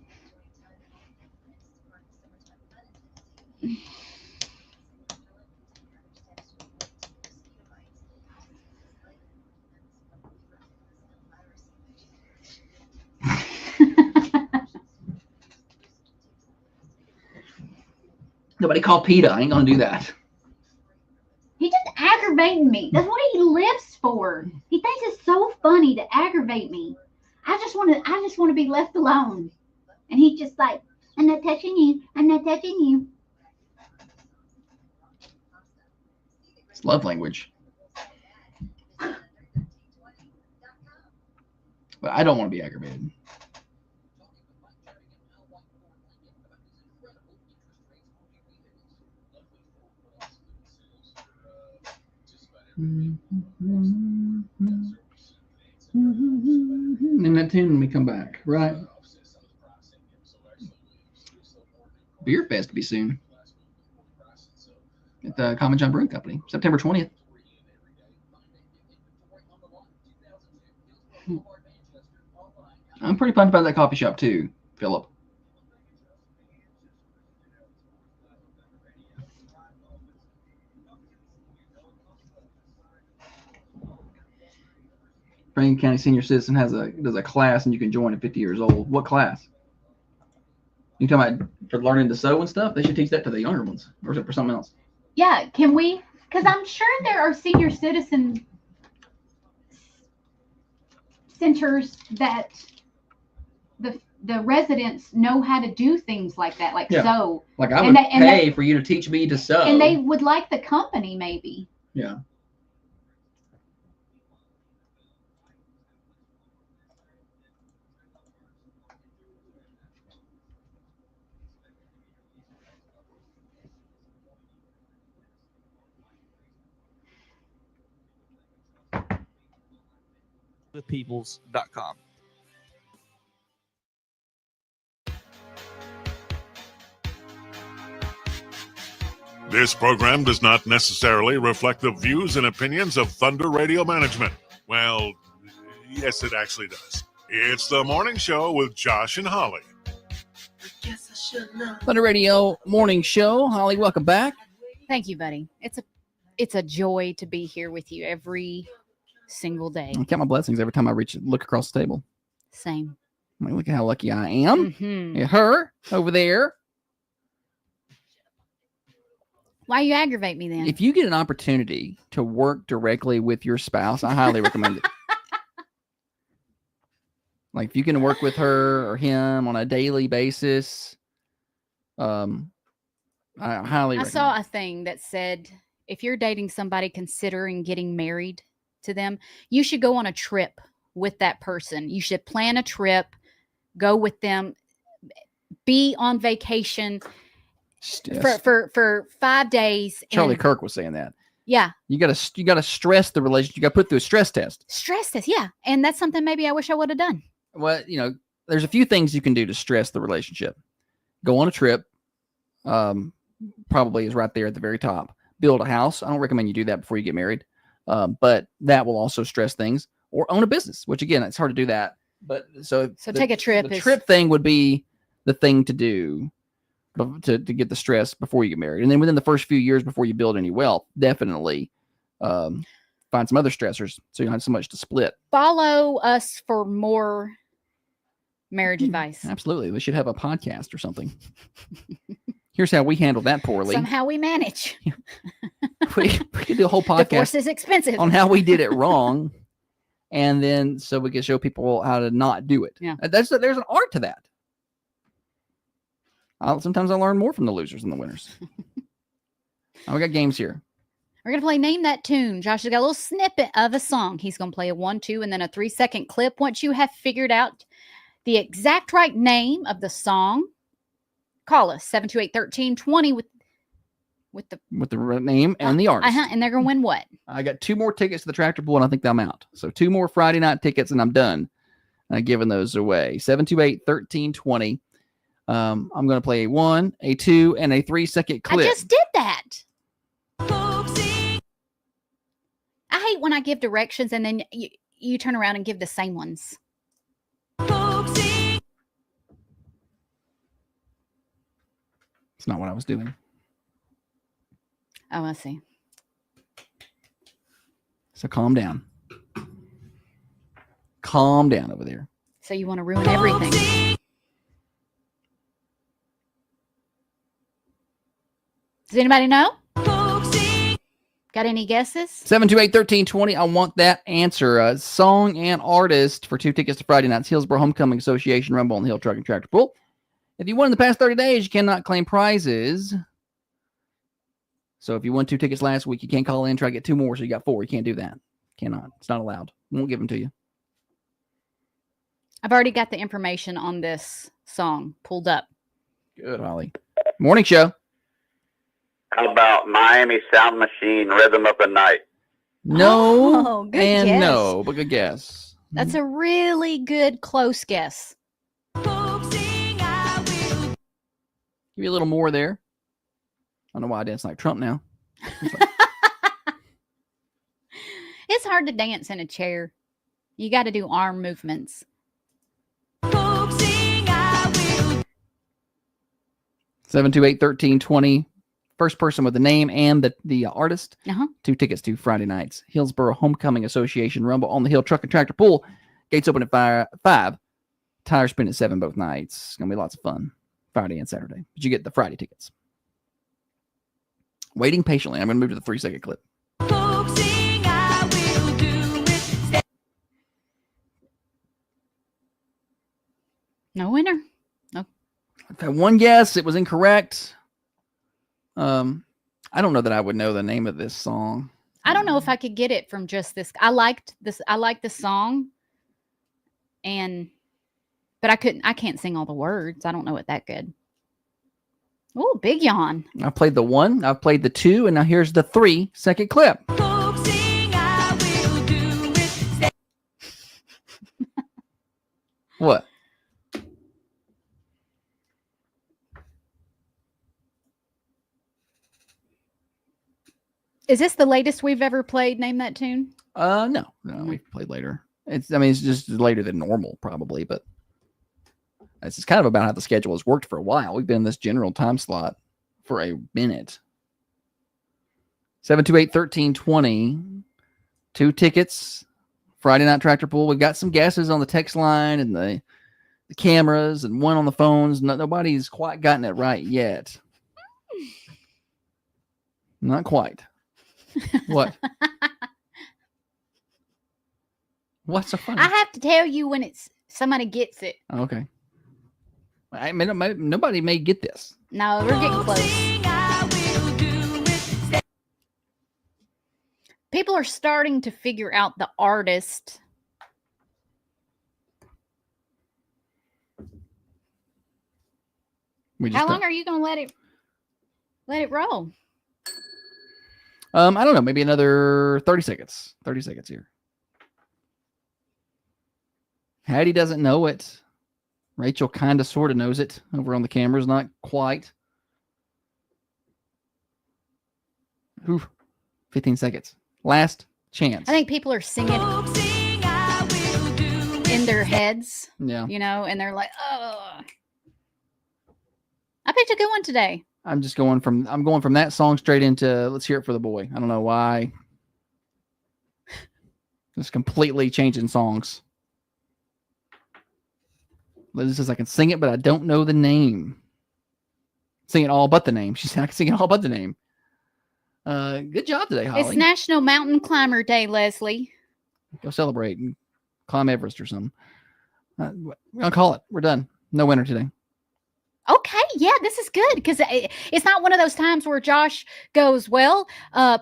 Nobody call PETA. I ain't gonna do that. He's just aggravating me. That's what he lives for. He thinks it's so funny to aggravate me. I just want to be left alone. And he's just like, I'm not touching you. I'm not touching you. It's love language. But I don't want to be aggravated. And that tune when we come back, right? Beer Fest to be soon at the Common John Brewing Company, September 20th. I'm pretty pumped about that coffee shop too, Philip. Franklin County Senior Citizen does a class, and you can join at 50 years old. What class? You talking about for learning to sew and stuff? They should teach that to the younger ones, or is it for something else? Yeah, can we? Because I'm sure there are senior citizen centers that the residents know how to do things like that, like sew. Like I would pay for you to teach me to sew. And they would like the company, maybe. Yeah. Peoples.com. This program does not necessarily reflect the views and opinions of Thunder Radio Management. Well, yes, it actually does. It's the morning show with Josh and Holly. Thunder Radio Morning Show. Holly, welcome back. Thank you, buddy. It's a joy to be here with you every single day. I count my blessings every time I look across the table. Same. I mean, look at how lucky I am. Mm-hmm. Yeah, her over there. Why you aggravate me then? If you get an opportunity to work directly with your spouse, I highly recommend it. Like if you can work with her or him on a daily basis, I highly recommend I saw a thing that said if you're dating somebody considering getting married to them, you should go on a trip with that person. You should plan a trip, go with them, be on vacation for 5 days. Charlie Kirk was saying that. Yeah. You gotta stress the relationship. You gotta put through a stress test. Stress test, yeah. And that's something maybe I wish I would have done. Well, there's a few things you can do to stress the relationship. Go on a trip. Probably is right there at the very top. Build a house. I don't recommend you do that before you get married. But that will also stress things. Or own a business, which again, it's hard to do that. But so take a trip. The trip thing would be the thing to do to get the stress before you get married. And then within the first few years before you build any wealth, definitely find some other stressors so you don't have so much to split. Follow us for more marriage advice. Absolutely. We should have a podcast or something. Here's how we handled that poorly. Somehow we manage. we could do a whole podcast. Divorce is expensive. On how we did it wrong. And then so we can show people how to not do it. Yeah. There's an art to that. Sometimes I learn more from the losers than the winners. We got games here. We're going to play Name That Tune. Josh has got a little snippet of a song. He's going to play a 1, 2, and then a 3-second clip. Once you have figured out the exact right name of the song, call us 728-1320 with the name and the artist. And they're going to win what? I got 2 more tickets to the Tractor Pull, and I think I'm out. So 2 more Friday night tickets, and I'm done giving those away. 728-1320. I'm going to play a 1, a 2, and a 3-second clip. I just did that. I hate when I give directions and then you turn around and give the same ones. It's not what I was doing. Oh, I see. So calm down. Calm down over there. So you want to ruin everything. Does anybody know? Got any guesses? 728-1320. I want that answer. Song and artist for 2 tickets to Friday night's Hillsborough Homecoming Association Rumble on the Hill Truck and Tractor Pull. If you won in the past 30 days, you cannot claim prizes. So if you won 2 tickets last week, you can't call in, try to get 2 more, so you got 4. You can't do that. Cannot. It's not allowed. Won't give them to you. I've already got the information on this song pulled up. Good, Holly. Morning show. How about Miami Sound Machine, Rhythm of the Night? No, good and guess. no, but good guess. That's a really good close guess. Give you a little more there. I don't know why I dance like Trump now. It's hard to dance in a chair. You got to do arm movements. 728-1320 First person with the name and the artist. Uh-huh. 2 tickets to Friday night's Hillsborough Homecoming Association Rumble on the Hill Truck and Tractor Pool. Gates open at 5. Tires spin at 7 both nights. It's going to be lots of fun. Friday and Saturday. But you get the Friday tickets. Waiting patiently. I'm going to move to the 3-second clip. No winner. No. I've had one guess. It was incorrect. I don't know that I would know the name of this song. I don't know if I could get it from just this. I liked the song, but I can't sing all the words. I don't know it that good. Oh, big yawn. I played the 1, I've played the 2, and now here's the 3-second clip. What? Is this the latest we've ever played? Name that tune. No, we've played later. It's just later than normal, probably, but it's kind of about how the schedule has worked for a while. We've been in this general time slot for a minute. 728-1320. 2 tickets. Friday Night Tractor Pool. We've got some guesses on the text line and the cameras and one on the phones. Nobody's quite gotten it right yet. Not quite. What? What's so funny? I have to tell you when somebody gets it. Okay. I mean, nobody may get this. No, we're getting close. People are starting to figure out the artist. How long are you going to let it roll? I don't know. Maybe another 30 seconds. 30 seconds here. Hattie doesn't know it. Rachel kind of sort of knows it over on the cameras. Not quite. Ooh, 15 seconds. Last chance. I think people are singing in their heads. Yeah. And they're like, oh. I picked a good one today. I'm going from that song straight into Let's Hear It for the Boy. I don't know why. Just completely changing songs. Liz says I can sing it, but I don't know the name. Sing it all but the name. She said I can sing it all but the name. Good job today, Holly. It's National Mountain Climber Day, Leslie. Go celebrate and climb Everest or something. We're going to call it. We're done. No winner today. Okay, yeah, this is good because it's not one of those times where Josh goes, well,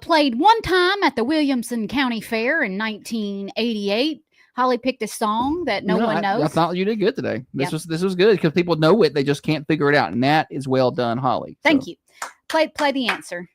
played one time at the Williamson County Fair in 1988. Holly picked a song that no one knows. I thought you did good today. This was good because people know it. They just can't figure it out. And that is well done, Holly. Thank you. Play the answer.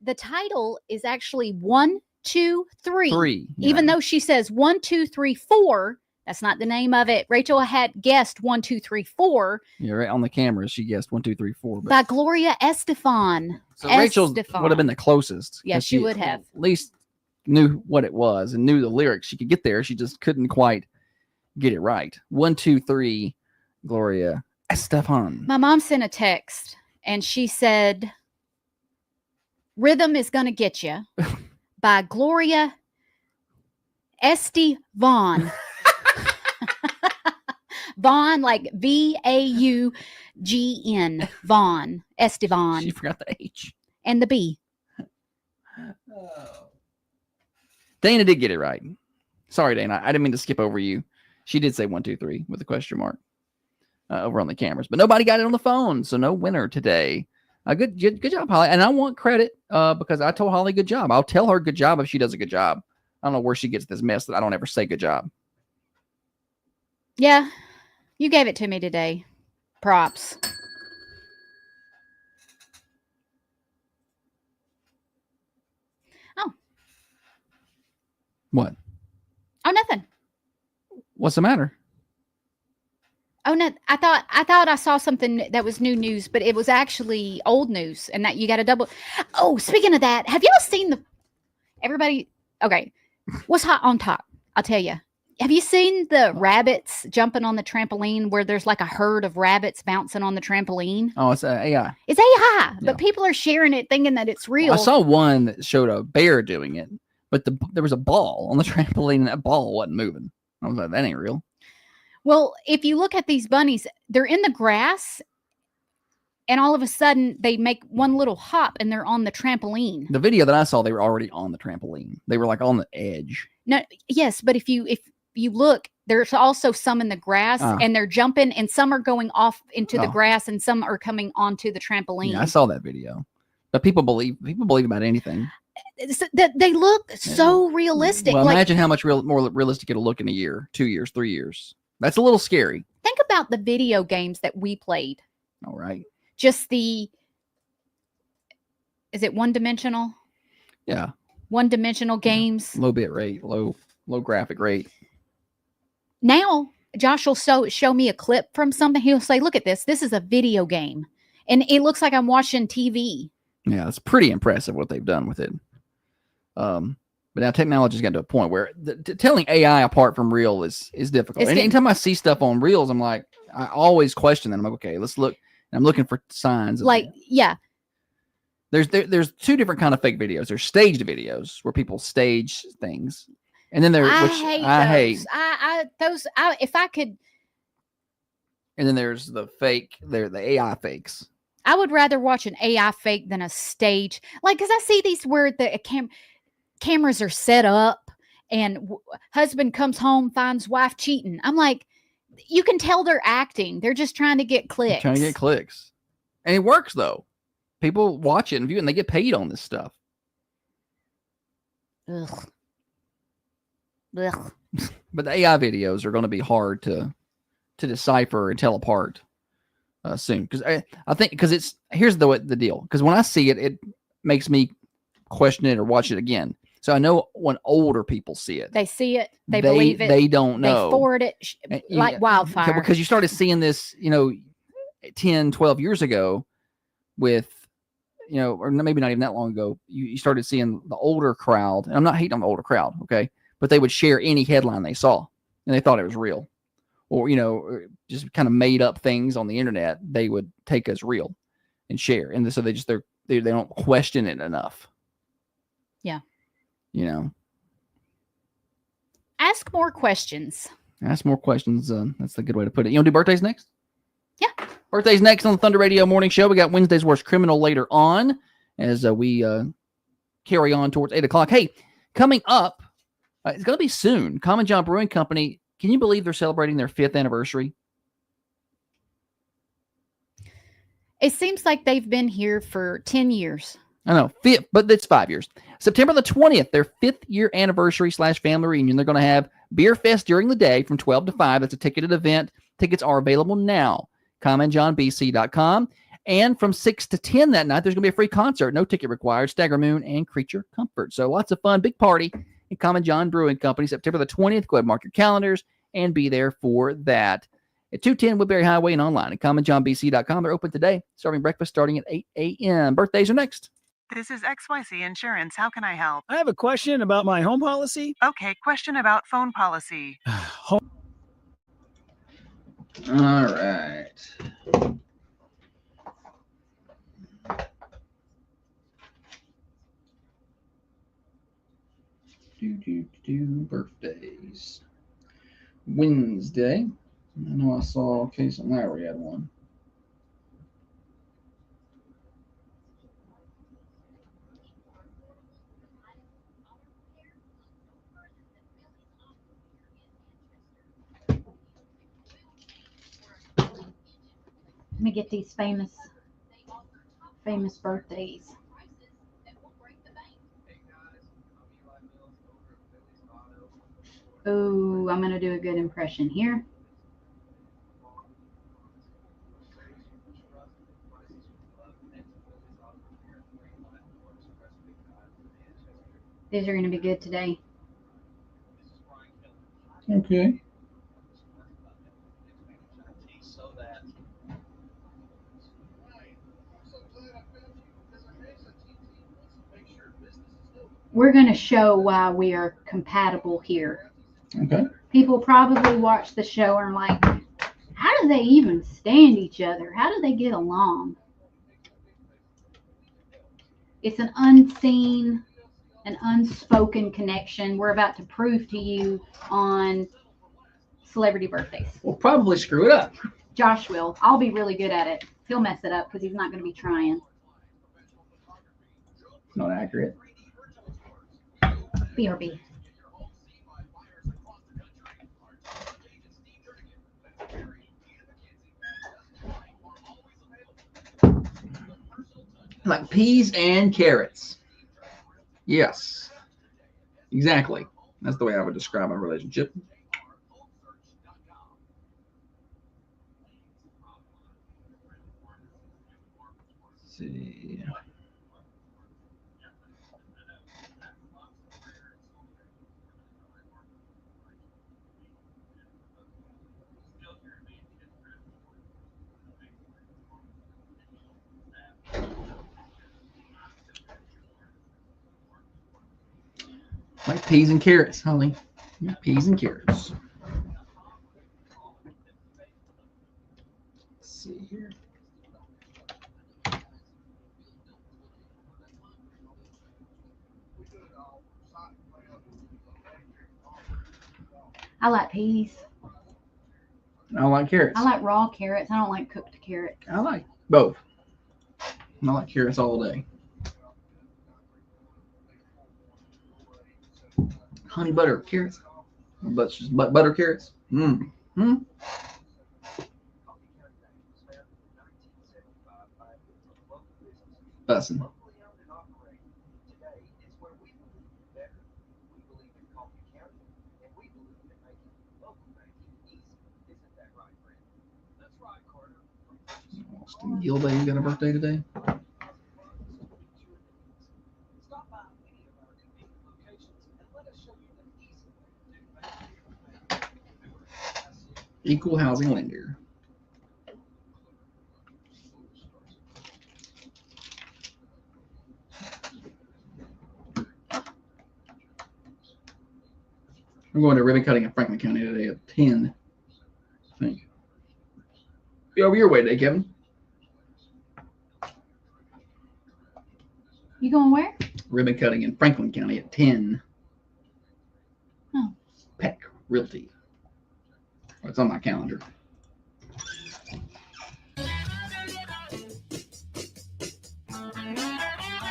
The title is actually 1, 2, 3. 3. Even though she says 1, 2, 3, 4, that's not the name of it. Rachel had guessed 1, 2, 3, 4. Yeah, right on the cameras. She guessed 1, 2, 3, 4. By Gloria Estefan. So Rachel would have been the closest. Yeah, she would have. At least knew what it was and knew the lyrics. She could get there. She just couldn't quite get it right. 1, 2, 3, Gloria Estefan. My mom sent a text and she said, Rhythm is Gonna Get You by Gloria Estefan. Vaughn, like Vaugn. Vaughn. Estevan. She forgot the H. And the B. Dana did get it right. Sorry, Dana. I didn't mean to skip over you. She did say 1, 2, 3 with a question mark over on the cameras. But nobody got it on the phone, so no winner today. Good job, Holly. And I want credit because I told Holly good job. I'll tell her good job if she does a good job. I don't know where she gets this mess that I don't ever say good job. Yeah, you gave it to me today. Props. Oh. What? Oh, nothing. What's the matter? Oh no! I thought I saw something that was new news, but it was actually old news, and that you got to double. Oh, speaking of that, have y'all seen everybody? Okay, what's hot on top? I'll tell you. Have you seen the rabbits jumping on the trampoline where there's like a herd of rabbits bouncing on the trampoline? Oh, it's AI. It's AI, Yeah. but people are sharing it thinking that it's real. I saw one that showed a bear doing it, but there was a ball on the trampoline and that ball wasn't moving. I was like, that ain't real. Well, if you look at these bunnies, they're in the grass and all of a sudden they make one little hop and they're on the trampoline. The video that I saw, they were already on the trampoline. They were like on the edge. No, yes, but if you look, there's also some in the grass and they're jumping and some are going off into the grass and some are coming onto the trampoline. Yeah, I saw that video. But people believe about anything. They look so realistic. Well, like, imagine how much more realistic it'll look in a year, 2 years, 3 years. That's a little scary. think about the video games that we played. All right. Just is it one-dimensional? Yeah. One-dimensional games. Low bit rate, low graphic rate. Now, Josh will show me a clip from something. He'll say, look at this. This is a video game. And it looks like I'm watching TV. Yeah, it's pretty impressive what they've done with it. But now technology's gotten to a point where telling AI apart from real is difficult. And anytime I see stuff on reels, I'm like, I always question them. I'm like, okay, let's look. And I'm looking for signs. Yeah. There's two different kind of fake videos. There's staged videos where people stage things. And then I hate. If I could. And then there's the AI fakes. I would rather watch an AI fake than a stage. Because I see these where the cameras are set up and husband comes home, finds wife cheating. I'm like, you can tell they're acting. They're just trying to get clicks. Trying to get clicks. And it works, though. People watch it and view it, and they get paid on this stuff. Ugh. Ugh. But the AI videos are going to be hard to decipher and tell apart soon. Because I think here's the deal. Because when I see it, it makes me question it or watch it again. So I know when older people see it, they see it, they believe it, they don't know, they forward it like wildfire. Because you started seeing this, 10, 12 years ago with, or maybe not even that long ago, you started seeing the older crowd. And I'm not hating on the older crowd, okay, but they would share any headline they saw and they thought it was real, or just kind of made up things on the internet. They would take as real and share, and so they don't question it enough. Yeah. Ask more questions. Ask more questions. That's the good way to put it. You want to do birthdays next? Yeah. Birthdays next on the Thunder Radio Morning Show. We got Wednesday's Worst Criminal later on as we carry on towards 8 o'clock. Hey, coming up, it's going to be soon. Common John Brewing Company. Can you believe they're celebrating their 5th anniversary? It seems like they've been here for 10 years. I know, but it's 5 years. September the 20th, their 5th year anniversary / family reunion. They're going to have Beer Fest during the day from 12 to 5. That's a ticketed event. Tickets are available now. CommonJohnBC.com. And from 6 to 10 that night, there's going to be a free concert. No ticket required. Stagger Moon and Creature Comfort. So lots of fun. Big party at Common John Brewing Company, September the 20th. Go ahead and mark your calendars and be there for that. At 210 Woodbury Highway and online at CommonJohnBC.com. They're open today, serving breakfast starting at 8 a.m. Birthdays are next. This is XYZ Insurance. How can I help? I have a question about my home policy. Okay, question about phone policy. All right. Birthdays. Wednesday. I know I saw Case and Lowry had one. Let me get these famous birthdays. Oh, I'm going to do a good impression here. These are going to be good today. Okay. We're going to show why we are compatible here. Okay. People probably watch the show and are like, how do they even stand each other? How do they get along? It's an unseen, an unspoken connection we're about to prove to you on celebrity birthdays. We'll probably screw it up. Josh will. I'll be really good at it. He'll mess it up because he's not going to be trying. Not accurate. BRB. Like peas and carrots. Yes. Exactly. That's the way I would describe my relationship. Let's see. Like peas and carrots, Holly. Yeah, peas and carrots. Let's see here. I like peas. I like carrots. I like raw carrots. I don't like cooked carrots. I like both. I like carrots all day. Honey butter carrots. But just butter carrots. Bussin'. Austin Gilday got a birthday today. Equal housing lender. I'm going to ribbon cutting in Franklin County today at 10. I think. Be over your way today, Kevin. You going where? Ribbon cutting in Franklin County at 10. Oh. Peck Realty. It's on my calendar.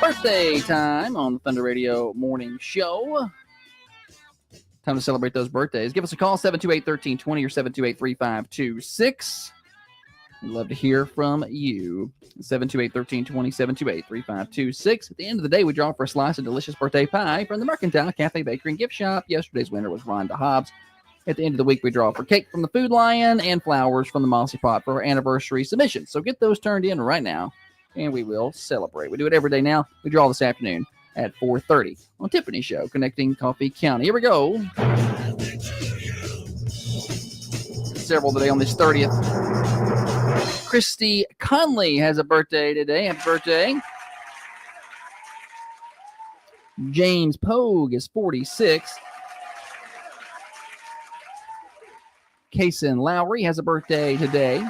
Birthday time on the Thunder Radio Morning Show. Time to celebrate those birthdays. Give us a call, 728-1320 or 728-3526. We'd love to hear from you. 728-1320, 728-3526. At the end of the day, we draw for a slice of delicious birthday pie from the Mercantile Cafe Bakery and Gift Shop. Yesterday's winner was Rhonda Hobbs. At the end of the week, we draw for cake from the Food Lion and flowers from the Mossy Pot for our anniversary submission. So get those turned in right now, and we will celebrate. We do it every day now. We draw this afternoon at 4:30 on Tiffany Show, connecting Coffee County. Here we go. Several today on this 30th. Christy Conley has a birthday today. Happy birthday. James Pogue is 46. Kason Lowry has a birthday today.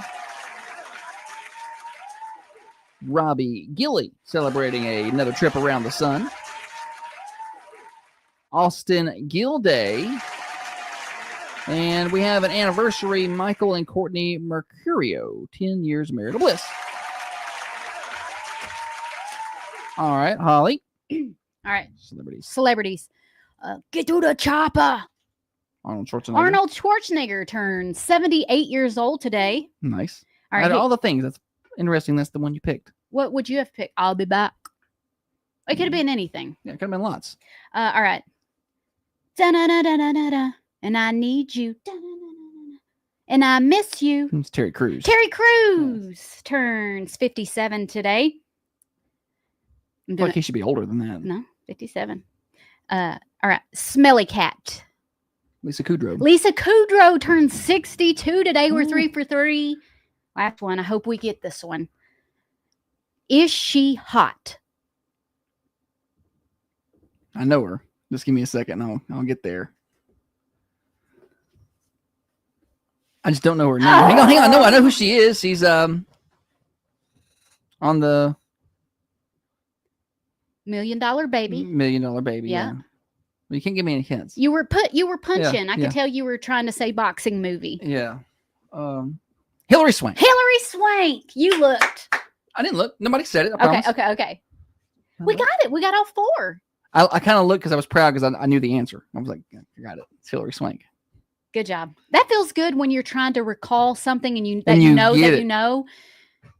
Robbie Gilly celebrating another trip around the sun. Austin Gilday. And we have an anniversary, Michael and Courtney Mercurio, 10 years of marital bliss. All right, Holly. All right. Celebrities. Get to the chopper. Arnold Schwarzenegger. Arnold Schwarzenegger turns 78 years old today. Nice. All right, Out of all the things, that's interesting. That's the one you picked. What would you have picked? I'll be back. It could have been anything. Yeah, it could have been lots. All right. Da-na-na-na-na-na-na. And I need you. Da-na-na-na-na-na. And I miss you. It's Terry Crews. Terry Crews turns 57 today. I feel like he should be older than that. No, 57. All right. Smelly Cat. Lisa Kudrow. Lisa Kudrow turns 62 today. We're 3 for 3. Last one. I hope we get this one. Is she hot? I know her. Just give me a second. I'll get there. I just don't know her name. Hang on. No, I know who she is. She's on the $1 Million Baby. $1 Million Baby. Yeah. Well, you can't give me any hints. You were punching. Yeah, I could tell you were trying to say boxing movie. Yeah. Hillary Swank. Hillary Swank. You looked. I didn't look. Nobody said it. I promise. Okay. We got it. We got all four. I kind of looked because I was proud because I knew the answer. I was like, I got it. It's Hillary Swank. Good job. That feels good when you're trying to recall something and you know,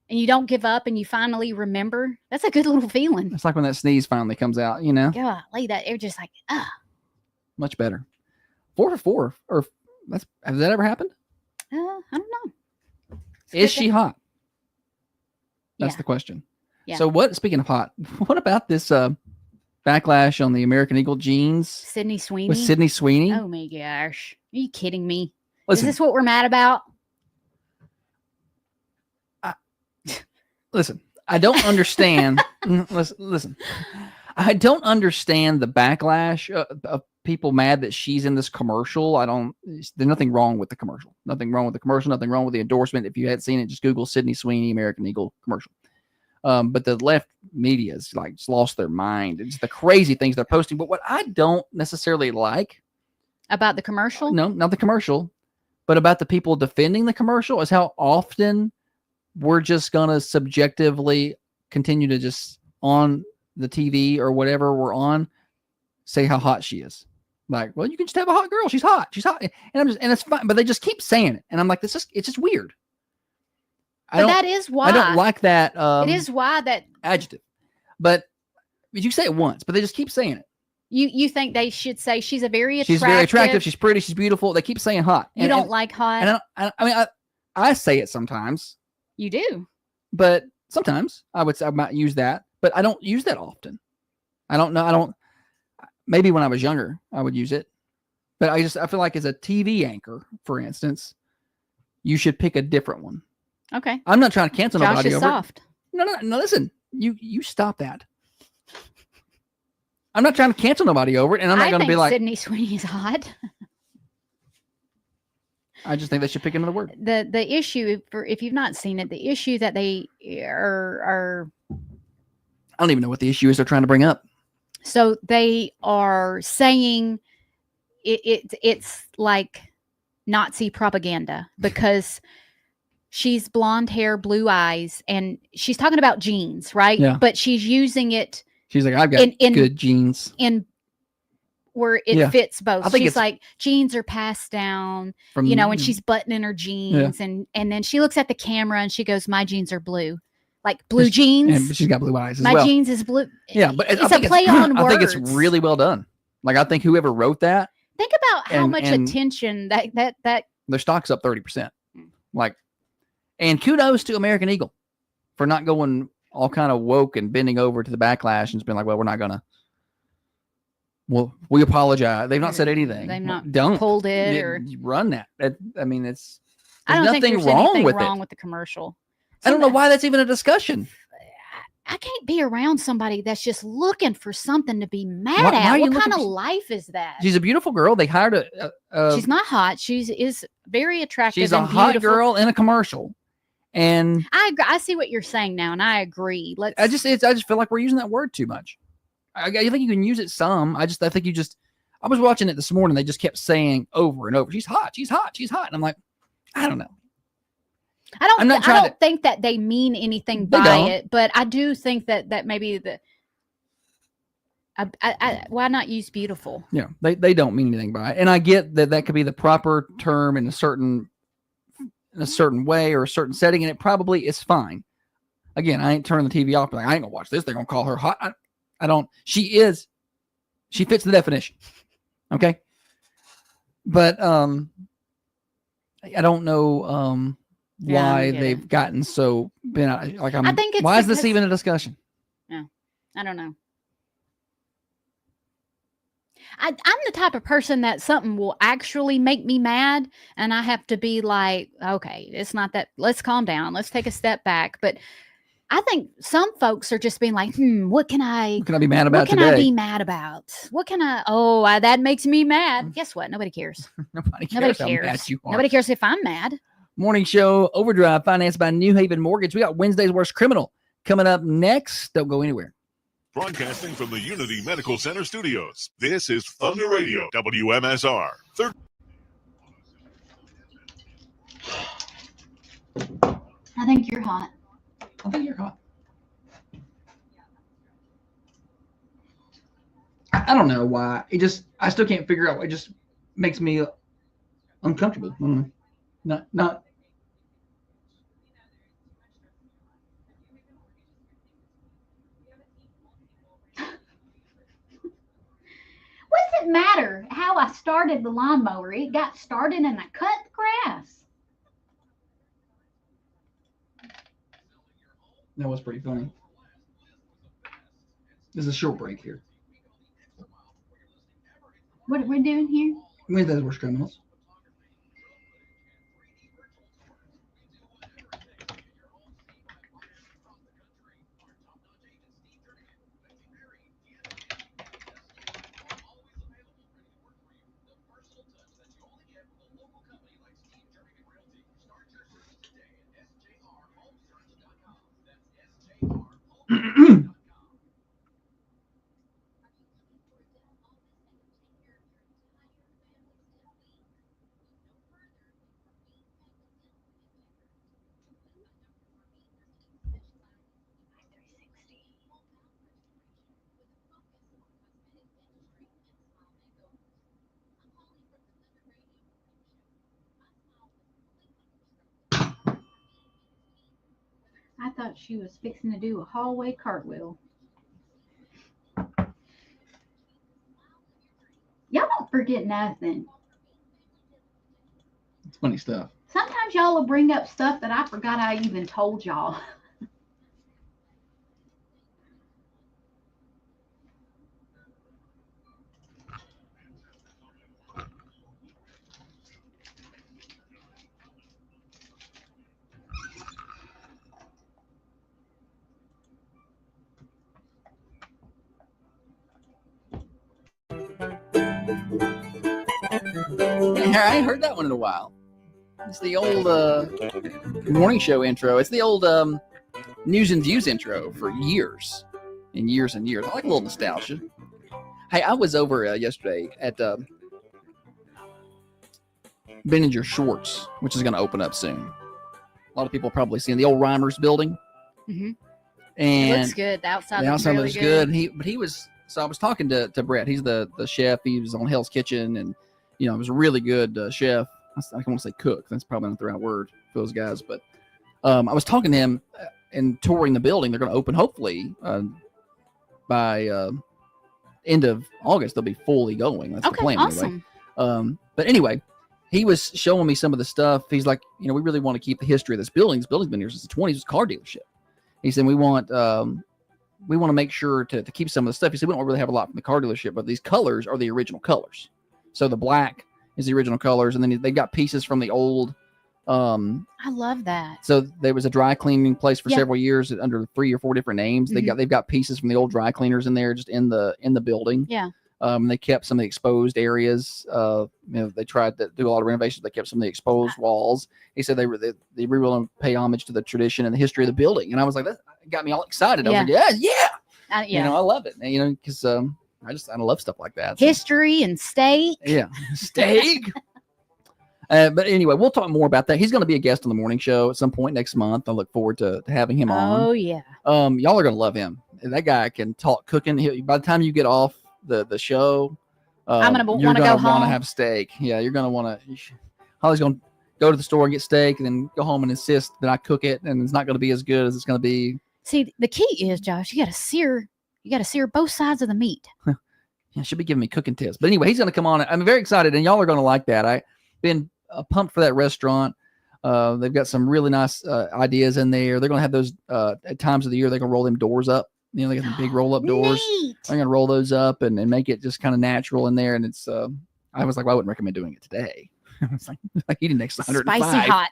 and you don't give up and you finally remember. That's a good little feeling. It's like when that sneeze finally comes out, you know? Golly, that you're just like, Much better. 4 for 4. Or has that ever happened? I don't know. Is she hot? That's the question. Yeah. So speaking of hot, what about this backlash on the American Eagle jeans? Sydney Sweeney. With Sydney Sweeney? Oh my gosh. Are you kidding me? Listen, is this what we're mad about? Listen, I don't understand. listen, I don't understand the backlash of people mad that she's in this commercial. There's nothing wrong with the commercial. Nothing wrong with the commercial. Nothing wrong with the endorsement. If you hadn't seen it, just Google Sydney Sweeney American Eagle commercial. But the left media is like just lost their mind. It's the crazy things they're posting. But what I don't necessarily like about the commercial, no, not the commercial, but about the people defending the commercial is how often we're just going to subjectively continue to just on the TV or whatever we're on, say how hot she is. Like, well, you can just have a hot girl. She's hot. She's hot. And it's fine. But they just keep saying it. And I'm like, it's just weird. But that is why I don't like that. It is why that adjective, but you say it once, but they just keep saying it. You think they should say she's very attractive. She's very attractive. She's pretty. She's beautiful. They keep saying hot. You don't like hot. And I mean, I say it sometimes. You do. But sometimes I might use that, but I don't use that often. I don't know. Maybe when I was younger, I would use it, but I feel like as a TV anchor, for instance, you should pick a different one. Okay. I'm not trying to cancel Josh nobody is over soft. No. Listen, you stop that. I'm not trying to cancel nobody over it, and I'm not going to be like Sydney Sweeney is hot. I just think they should pick another word. The issue if you've not seen it, the issue that they are I don't even know what the issue is they're trying to bring up. So they are saying it's like Nazi propaganda because she's blonde hair, blue eyes, and she's talking about jeans, right? Yeah. But she's using it. She's like, I've got good jeans. In where it fits both. I think she's like, jeans are passed down, from, and she's buttoning her jeans. And then she looks at the camera and she goes, my jeans are blue. Like blue jeans. And she's got blue eyes as my well. jeans is blue. Yeah, but it's a play on words. I think it's really well done. Like, I think whoever wrote that. Think about how much attention that their stock's up 30%. Like, and kudos to American Eagle for not going all kind of woke and bending over to the backlash and been like, well, we're not gonna. Well, we apologize. They've not said anything. They've not don't pulled it or run that. I mean, it's. I don't nothing think there's wrong anything with wrong it. with the commercial. I don't know why that's even a discussion. I can't be around somebody that's just looking for something to be mad at. What kind of life is that? She's a beautiful girl. They hired a. She's not hot. Is very attractive. She's a hot girl in a commercial, and I agree. I see what you're saying now, and I agree. I just feel like we're using that word too much. I think you can use it some. I think you just. I was watching it this morning. They just kept saying over and over, "She's hot. She's hot. She's hot," and I'm like, I don't know. I don't think that they mean anything by it, but I do think that maybe why not use beautiful? Yeah, they don't mean anything by it, and I get that could be the proper term in a certain way or a certain setting, and it probably is fine. Again, I ain't turning the TV off. Like, I ain't gonna watch this. They're gonna call her hot. I don't. She fits the definition. Okay, but I don't know why they've gotten so been like I think it's why is this even a discussion? No, I don't know. I'm the type of person that something will actually make me mad, and I have to be like, okay, it's not that. Let's calm down. Let's take a step back. But I think some folks are just being like, what can I be mad about what can today? I be mad about? What can that makes me mad. Guess what? Nobody cares. Nobody cares. Nobody How mad cares. you are. Nobody cares if I'm mad. Morning Show Overdrive, financed by New Haven Mortgage. We got Wednesday's Worst Criminal coming up next. Don't go anywhere. Broadcasting from the Unity Medical Center studios, this is Thunder Radio, WMSR. I think you're hot. I think you're hot. I don't know why. I still can't figure out. It just makes me uncomfortable. I don't know. Not. What does it matter how I started the lawnmower? It got started and I cut the grass. That was pretty funny. There's a short break here. What are we doing here? Wednesday's Worst Criminals. I thought she was fixing to do a hallway cartwheel. Y'all don't forget nothing. It's funny stuff. Sometimes y'all will bring up stuff that I forgot I even told y'all. I ain't heard that one in a while. It's the old morning show intro. It's the old news and views intro for years and years and years. I like a little nostalgia. Hey, I was over yesterday at Ben & Schwartz, which is going to open up soon. A lot of people probably seeing the old Reimers building. Mm-hmm. And it looks good. The outside looks really looks good. He was. So I was talking to Brett. He's the chef. He was on Hell's Kitchen, and he was a really good chef. I don't want to say cook. That's probably not the right word for those guys. But I was talking to him and touring the building. They're going to open hopefully by end of August. They'll be fully going. That's the plan. Awesome. Anyway. But anyway, he was showing me some of the stuff. He's like, we really want to keep the history of this building. This building's been here since the 20s. It's a car dealership. He said we want to make sure to keep some of the stuff. He said we don't really have a lot from the car dealership, but these colors are the original colors. So the black is the original colors, and then they got pieces from the old. I love that. So there was a dry cleaning place for several years under 3 or 4 different names. Mm-hmm. They've got pieces from the old dry cleaners in there, just in the building. Yeah. They kept some of the exposed areas. They tried to do a lot of renovations. They kept some of the exposed walls. He said they really want to pay homage to the tradition and the history of the building. And I was like, that got me all excited. I was like, yeah. I love it. Because I love stuff like that. So. History and steak. Yeah, steak. But anyway, we'll talk more about that. He's going to be a guest on the morning show at some point next month. I look forward to having him on. Oh yeah. Y'all are going to love him. That guy can talk cooking. By the time you get off the show, I'm gonna want to go home. Want to have steak. Yeah, you're gonna want to. Holly's gonna go to the store and get steak, and then go home and insist that I cook it, and it's not gonna be as good as it's gonna be. See, the key is, Josh, you got to sear both sides of the meat. Yeah, should be giving me cooking tips. But anyway, he's gonna come on. I'm very excited, and y'all are gonna like that. I've been pumped for that restaurant. They've got some really nice ideas in there. They're gonna have those at times of the year. They're gonna roll them doors up. They got some big roll-up doors. I'm going to roll those up and make it just kind of natural in there. And it's, I was like, well, I wouldn't recommend doing it today. It's like eating next to 105. Spicy hot.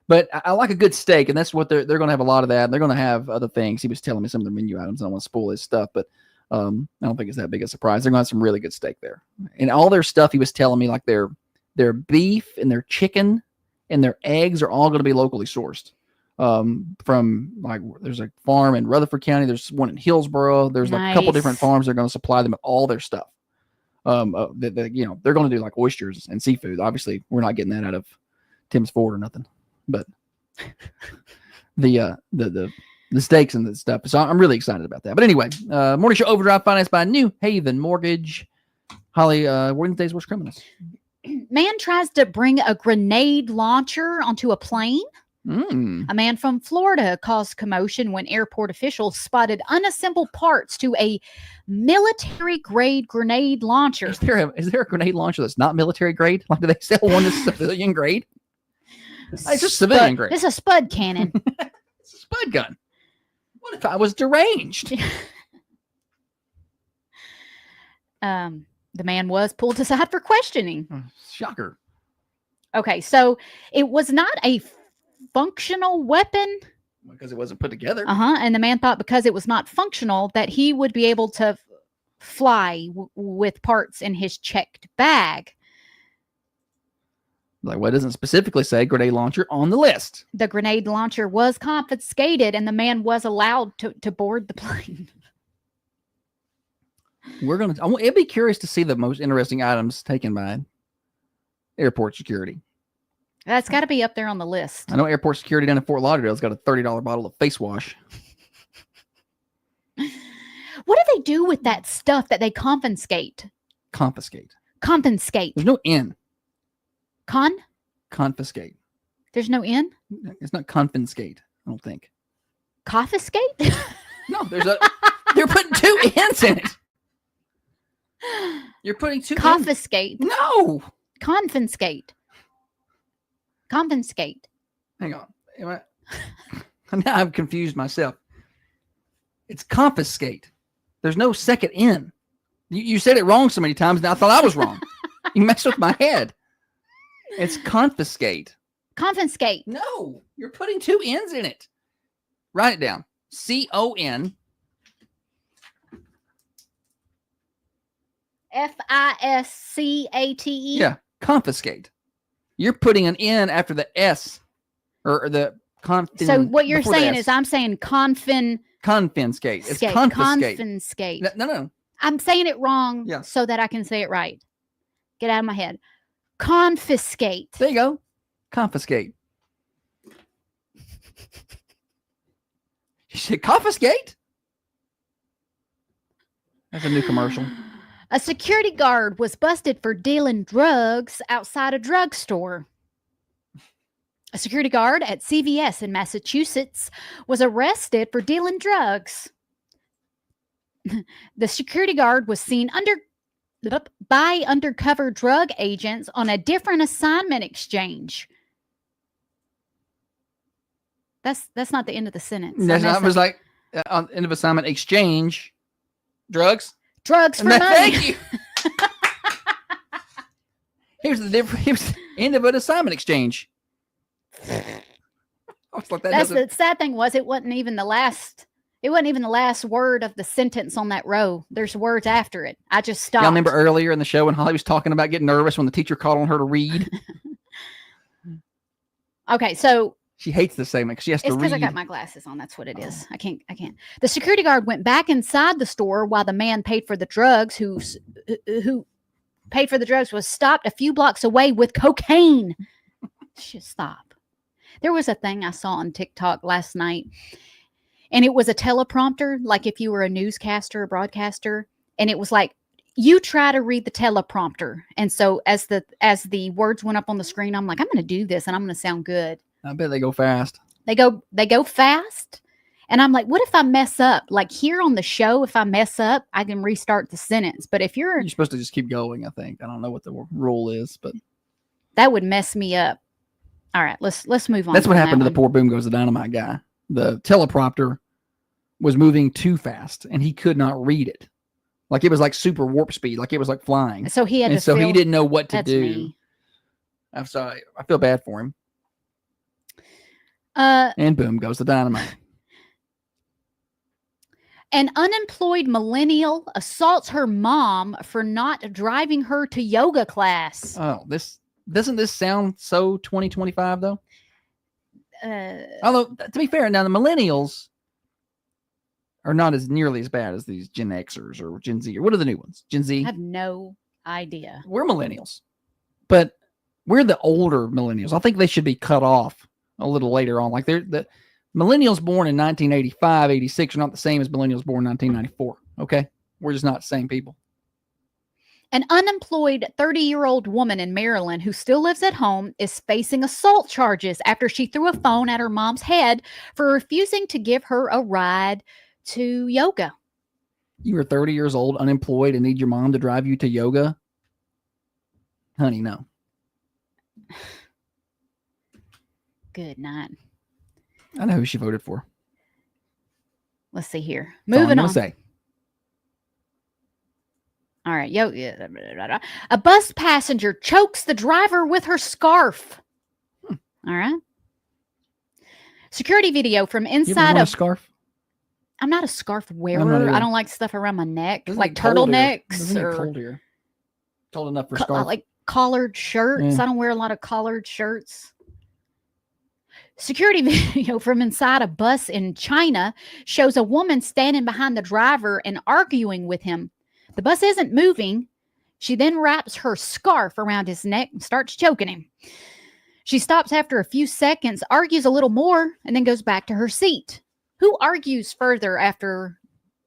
But I like a good steak, and that's what they're going to have a lot of that. They're going to have other things. He was telling me some of the menu items. I don't want to spoil his stuff, but I don't think it's that big a surprise. They're going to have some really good steak there. And all their stuff, he was telling me, like their beef and their chicken and their eggs are all going to be locally sourced. From like there's a farm in Rutherford County. There's one in Hillsboro. There's like a couple different farms that are going to supply them with all their stuff. They're going to do like oysters and seafood. Obviously, we're not getting that out of Tim's Ford or nothing, but the steaks and the stuff. So I'm really excited about that. But anyway, Morning Show Overdrive financed by New Haven Mortgage. Holly, Wednesday's Worst Criminals. Man tries to bring a grenade launcher onto a plane. A man from Florida caused commotion when airport officials spotted unassembled parts to a military-grade grenade launcher. Is there a grenade launcher that's not military grade? Like, do they sell one that's civilian grade? It's just civilian grade. It's a spud cannon. It's a spud gun. What if I was deranged? The man was pulled aside for questioning. Shocker. Okay, so it was not a functional weapon because it wasn't put together. And the man thought because it was not functional that he would be able to fly with parts in his checked bag. Like, what doesn't specifically say grenade launcher on the list? The grenade launcher was confiscated and the man was allowed to board the plane. It'd be curious to see the most interesting items taken by airport security. That's got to be up there on the list. I know airport security down in Fort Lauderdale's got a $30 bottle of face wash. What do they do with that stuff that they confiscate? Confiscate. Confiscate. There's no N. Confiscate. Confiscate. There's no N? It's not confiscate, I don't think. Confiscate? No, they're putting two N's in it. You're putting two confiscate. No. Confiscate. Confiscate. Hang on. Now I've confused myself. It's confiscate. There's no second N. You said it wrong so many times, and I thought I was wrong. You messed with my head. It's confiscate. Confiscate. No, you're putting two N's in it. Write it down. C-O-N. F-I-S-C-A-T-E. Yeah, confiscate. You're putting an N after the S or the So what you're saying is I'm saying confiscate. It's confiscate. Confiscate. No. I'm saying it wrong so that I can say it right. Get out of my head. Confiscate. There you go. Confiscate. You said confiscate? That's a new commercial. A security guard was busted for dealing drugs outside a drugstore. A security guard at CVS in Massachusetts was arrested for dealing drugs. The security guard was seen by undercover drug agents on a different assignment exchange. That's not the end of the sentence. That's not, it was like on end of assignment exchange drugs. Drugs for money. Thank you. Here's the difference. Here's the end of an assignment exchange. I was like, That's the sad thing was it wasn't even the last word of the sentence on that row. There's words after it. I just stopped. Y'all remember earlier in the show when Holly was talking about getting nervous when the teacher called on her to read? Okay, so she hates the segment because she has to read. It's because I got my glasses on. That's what it is. I can't. The security guard went back inside the store while the man paid for the drugs. Who paid for the drugs was stopped a few blocks away with cocaine. Just stop. There was a thing I saw on TikTok last night, and it was a teleprompter, like if you were a newscaster or broadcaster, and it was like, you try to read the teleprompter. And so as the words went up on the screen, I'm like, I'm going to do this, and I'm going to sound good. I bet they go fast. They go fast. And I'm like, what if I mess up? Like here on the show, if I mess up, I can restart the sentence. But if you're supposed to just keep going, I think. I don't know what the rule is, but that would mess me up. All right, let's move on. That's what happened to the poor Boom Goes the Dynamite guy. The teleprompter was moving too fast, and he could not read it. Like it was like super warp speed, like it was like flying. So he had and to. So he didn't know what to That's do. me. I'm sorry. I feel bad for him. And boom goes the dynamite. An unemployed millennial assaults her mom for not driving her to yoga class. Oh, doesn't this sound so 2025 though? Although to be fair, now the millennials are not as nearly as bad as these Gen Xers or Gen Z or what are the new ones? Gen Z. I have no idea. We're millennials, but we're the older millennials. I think they should be cut off a little later on. Like the millennials born in 1985, 86 are not the same as millennials born in 1994. Okay. We're just not the same people. An unemployed 30-year-old woman in Maryland who still lives at home is facing assault charges after she threw a phone at her mom's head for refusing to give her a ride to yoga. You are 30 years old, unemployed, and need your mom to drive you to yoga? Honey, no. Good night. I know who she voted for. Let's see here. That's all I'm Moving gonna on. say. All right. A bus passenger chokes the driver with her scarf. All right. Security video from You ever inside worn a of. scarf? I'm not a scarf not wearer. I either. don't like stuff around my neck, Doesn't like get cold here. turtlenecks Doesn't get or cold here. Cold enough for scarf. like collared shirts. Yeah. I don't wear a lot of collared shirts. Security video from inside a bus in China shows a woman standing behind the driver and arguing with him. The bus isn't moving. She then wraps her scarf around his neck and starts choking him. She stops after a few seconds, argues a little more, and then goes back to her seat. Who argues further after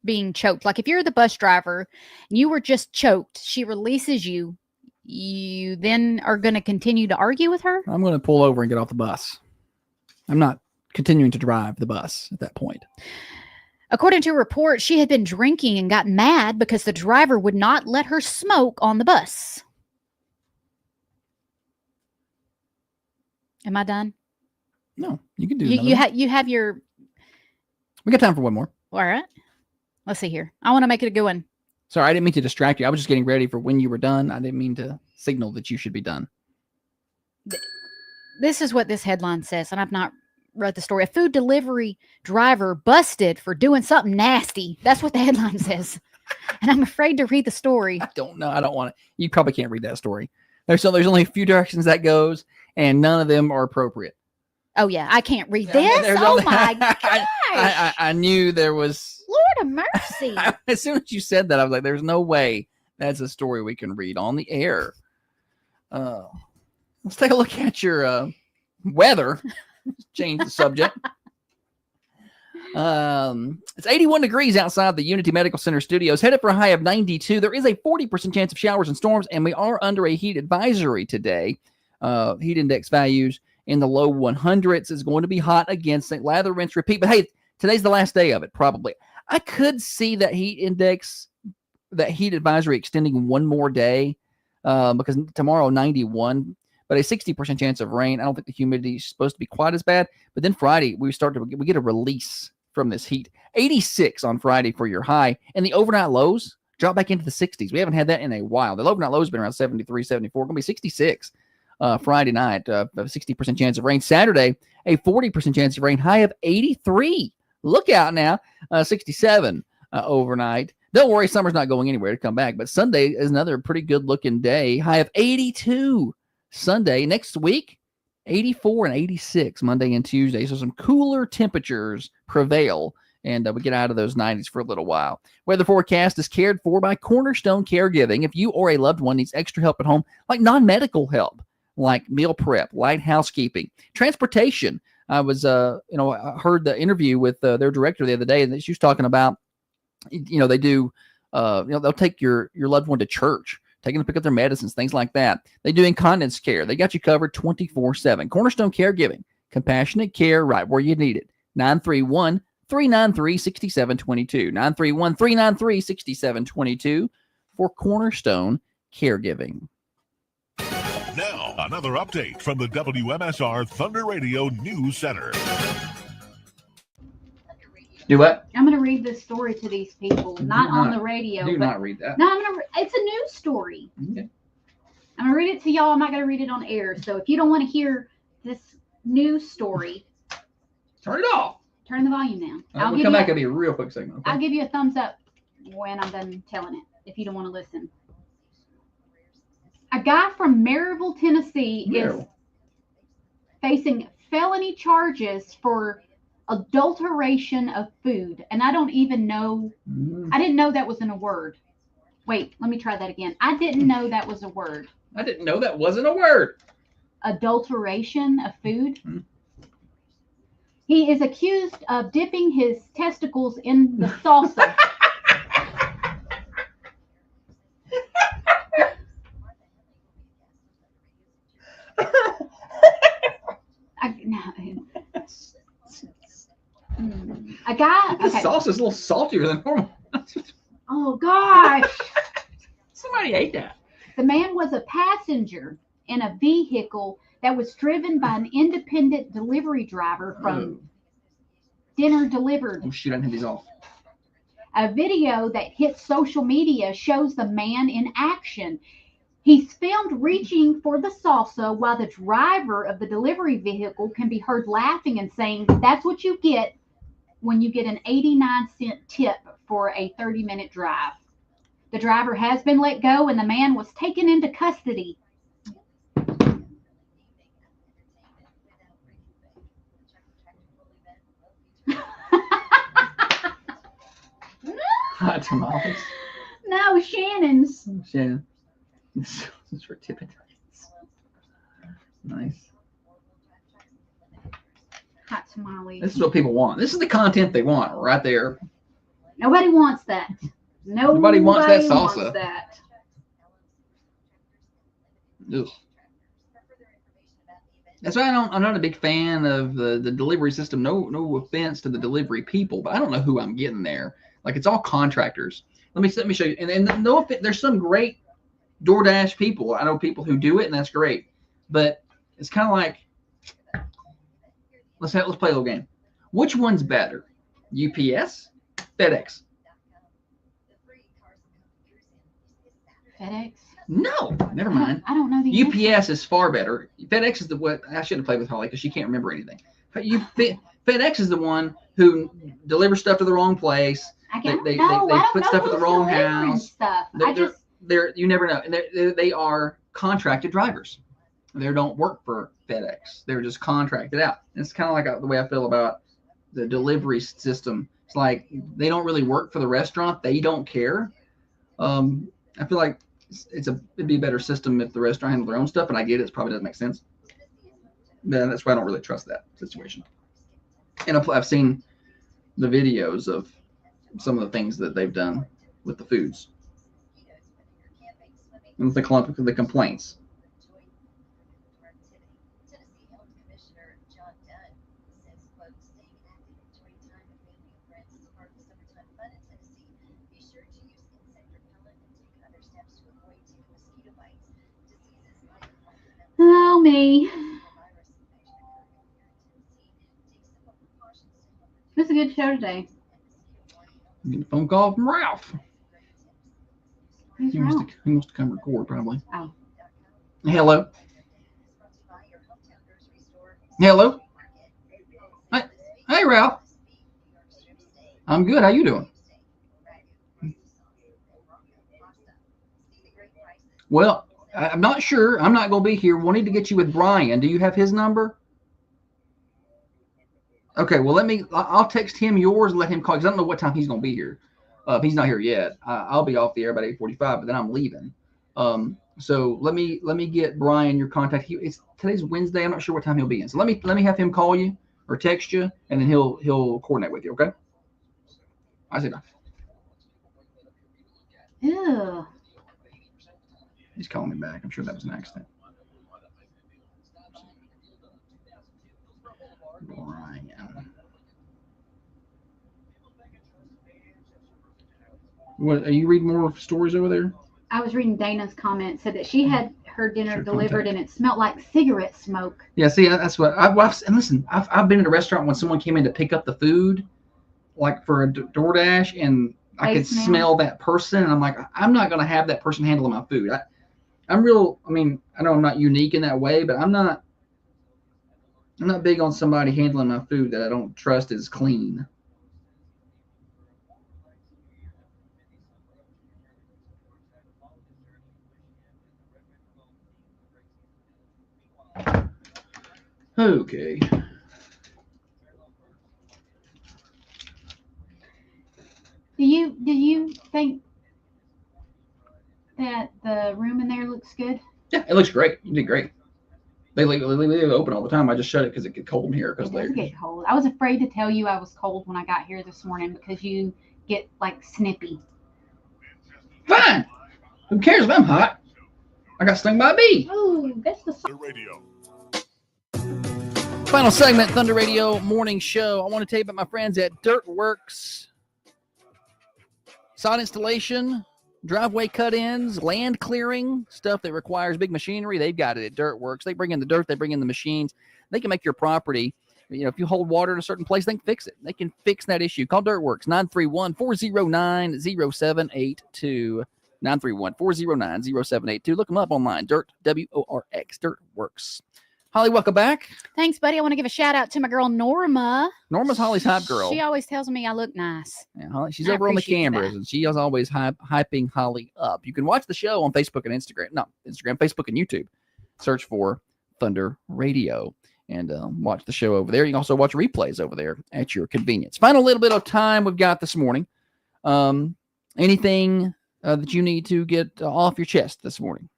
being choked? Like if you're the bus driver and you were just choked, she releases you. You then are going to continue to argue with her? I'm going to pull over and get off the bus. I'm not continuing to drive the bus at that point. According to a report, she had been drinking and got mad because the driver would not let her smoke on the bus. Am I done? No, you can do You have your... We got time for one more. All right. Let's see here. I want to make it a good one. Sorry, I didn't mean to distract you. I was just getting ready for when you were done. I didn't mean to signal that you should be done. This is what this headline says, and I've not read the story. A food delivery driver busted for doing something nasty. That's what the headline says. And I'm afraid to read the story. I don't know. I don't want to. You probably can't read that story. There's only a few directions that goes, and none of them are appropriate. Oh, yeah. I can't read this. Oh, my gosh. I knew there was... Lord of mercy. As soon as you said that, I was like, there's no way that's a story we can read on the air. Let's take a look at your weather. Change the subject. It's 81 degrees outside the Unity Medical Center studios, headed for a high of 92. There is a 40% chance of showers and storms, and we are under a heat advisory today. Heat index values in the low 100s. Is going to be hot again. St. Lather, rinse, repeat. But hey, today's the last day of it, probably. I could see that heat index, that heat advisory extending one more day because tomorrow 91, but a 60% chance of rain. I don't think the humidity is supposed to be quite as bad. But then Friday, we get a release from this heat. 86 on Friday for your high, and the overnight lows drop back into the 60s. We haven't had that in a while. The overnight low has been around 73, 74. Going to be 66 Friday night. 60% chance of rain. Saturday, a 40% chance of rain. High of 83. Look out now. 67 overnight. Don't worry, summer's not going anywhere to come back. But Sunday is another pretty good looking day. High of 82 Sunday. Next week, 84 and 86 Monday and Tuesday. So some cooler temperatures prevail, and we get out of those 90s for a little while. Weather forecast is cared for by Cornerstone Caregiving. If you or a loved one needs extra help at home, like non-medical help, like meal prep, light housekeeping, transportation. I was, I heard the interview with their director the other day, and she was talking about, they do, they'll take your loved one to church, taking them to pick up their medicines, things like that. They do incontinence care. They got you covered 24/7. Cornerstone Caregiving, compassionate care right where you need it. 931-393-6722. 931-393-6722 for Cornerstone Caregiving. Now, another update from the WMSR Thunder Radio News Center. Do what? I'm going to read this story to these people, not on the radio. Do not read that. No, it's a news story. Okay. I'm going to read it to y'all. I'm not going to read it on air. So if you don't want to hear this news story, Turn it off. Turn the volume down. We'll come back. It'll be a real quick segment. Okay? I'll give you a thumbs up when I'm done telling it, if you don't want to listen. A guy from Maryville, Tennessee is facing felony charges for adulteration of food. And I don't even know, I didn't know that wasn't a word. Wait, let me try that again. I didn't know that was a word. I didn't know that wasn't a word. Adulteration of food. He is accused of dipping his testicles in the salsa. A guy. This sauce is a little saltier than normal. Oh gosh! Somebody ate that. The man was a passenger in a vehicle that was driven by an independent delivery driver from Dinner Delivered. Oh shoot! I didn't have these off. A video that hit social media shows the man in action. He's filmed reaching for the salsa while the driver of the delivery vehicle can be heard laughing and saying, "That's what you get when you get an 89-cent tip for a 30-minute drive." The driver has been let go and the man was taken into custody. Hot tamales. No, Shannon's. Shannon. This is for tipping. Nice. Hot tamales. This is what people want. This is the content they want right there. Nobody wants that. Nobody wants that salsa. Wants that. Ugh. That's why I'm not a big fan of the delivery system. No offense to the delivery people, but I don't know who I'm getting there. Like, it's all contractors. Let me show you. And no offense, there's some great DoorDash people. I know people who do it, and that's great. But it's kind of like, let's play a little game. Which one's better? UPS, FedEx? FedEx? No, never mind. I don't know the UPS is far better. FedEx is the what I shouldn't have played with Holly because she can't remember anything. FedEx is the one who delivers stuff to the wrong place. They put stuff at the wrong house. You never know. And they are contracted drivers. They don't work for FedEx. They're just contracted out. And it's kind of like the way I feel about the delivery system. It's like they don't really work for the restaurant. They don't care. I feel like it'd be a better system if the restaurant handled their own stuff. And I get it. It probably doesn't make sense. But that's why I don't really trust that situation. And I've seen the videos of some of the things that they've done with the foods and the complaints. Oh, me. It was a good show today. Get a phone call from Ralph. Who's He Ralph? wants to come record, probably. Oh. Hello. Hello. Hey, Ralph. I'm good. How you doing? Well, I'm not sure. I'm not going to be here. We'll need to get you with Brian. Do you have his number? Okay, well, I'll text him yours and let him call, because I don't know what time he's going to be here. He's not here yet. I'll be off the air about 8:45, but then I'm leaving. So let me get Brian your contact. Today's Wednesday. I'm not sure what time he'll be in. So let me have him call you or text you, and then he'll coordinate with you. Okay. I say bye. Ew. He's calling me back. I'm sure that was an accident. Brian. What are you reading more stories over there? I was reading Dana's comment, said that she had her dinner Sure, delivered contact. and it smelled like cigarette smoke. Yeah, see, that's what and listen, I've been in a restaurant when someone came in to pick up the food, like for a DoorDash, and I could smell that person, and I'm like, I'm not gonna have that person handling my food. I know I'm not unique in that way, but I'm not I'm not big on somebody handling my food that I don't trust is clean. Okay. Do you think that the room in there looks good? Yeah, it looks great. You did great. They leave it open all the time. I just shut it because it get cold in here. Because It does get cold. I was afraid to tell you I was cold when I got here this morning because you get like snippy. Fine. Who cares if I'm hot? I got stung by a bee. Ooh, that's the radio. Final segment, Thunder Radio Morning Show. I want to tell you about my friends at Dirt Works. Sod installation, driveway cut-ins, land clearing, stuff that requires big machinery. They've got it at Dirt Works. They bring in the dirt. They bring in the machines. They can make your property, if you hold water in a certain place, they can fix it. They can fix that issue. Call Dirt Works, 931-409-0782. 931-409-0782. Look them up online. Dirt, W-O-R-X, Dirt Works. Holly, welcome back. Thanks, buddy. I want to give a shout out to my girl Norma. Norma's Holly's hype girl. She always tells me I look nice. Yeah, Holly, she's over on the cameras, and she is always hyping Holly up. You can watch the show on Facebook and Instagram. No, Instagram, Facebook, and YouTube. Search for Thunder Radio and watch the show over there. You can also watch replays over there at your convenience. Final little bit of time we've got this morning. Anything that you need to get off your chest this morning?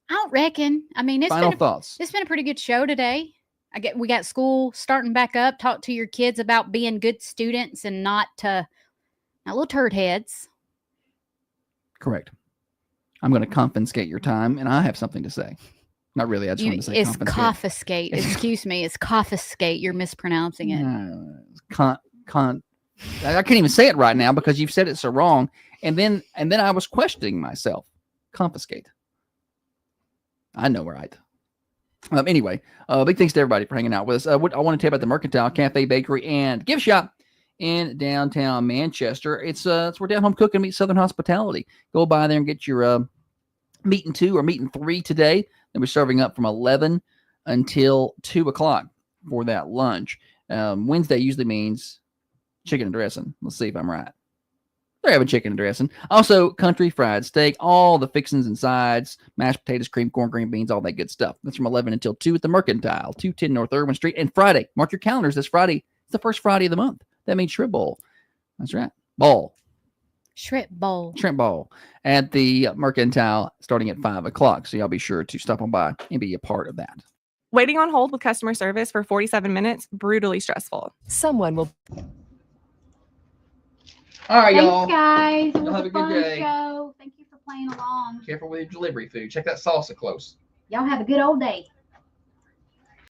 I don't reckon. I mean, it's Final thoughts. It's been a pretty good show today. We got school starting back up. Talk to your kids about being good students and not little turd heads. Correct. I'm going to confiscate your time, and I have something to say. Not really. I just want to say it's confiscate. Excuse me. It's confiscate. You're mispronouncing it. I can't even say it right now because you've said it so wrong. And then I was questioning myself. Confiscate. I know, right? Anyway, big thanks to everybody for hanging out with us. I want to tell you about the Mercantile Cafe, Bakery, and Gift Shop in downtown Manchester. It's where Down Home Cooking meets Southern Hospitality. Go by there and get your meat and 2 or meat and 3 today. They'll be serving up from 11 until 2 o'clock for that lunch. Wednesday usually means chicken and dressing. Let's see if I'm right. They're having chicken and dressing. Also, country fried steak, all the fixings and sides, mashed potatoes, cream corn, green beans, all that good stuff. That's from 11 until 2 at the Mercantile, 210 North Irwin Street. And Friday, mark your calendars. This Friday, it's the first Friday of the month. That means Shrimp Bowl. That's right. Bowl. Shrimp Bowl. Shrimp Bowl at the Mercantile starting at 5 o'clock. So y'all be sure to stop on by and be a part of that. Waiting on hold with customer service for 47 minutes, brutally stressful. Someone will. All right, Thanks, y'all. guys. It Y'all was have a a good fun day. show. Thank you for playing along. Careful with your delivery food. Check that salsa close. Y'all have a good old day.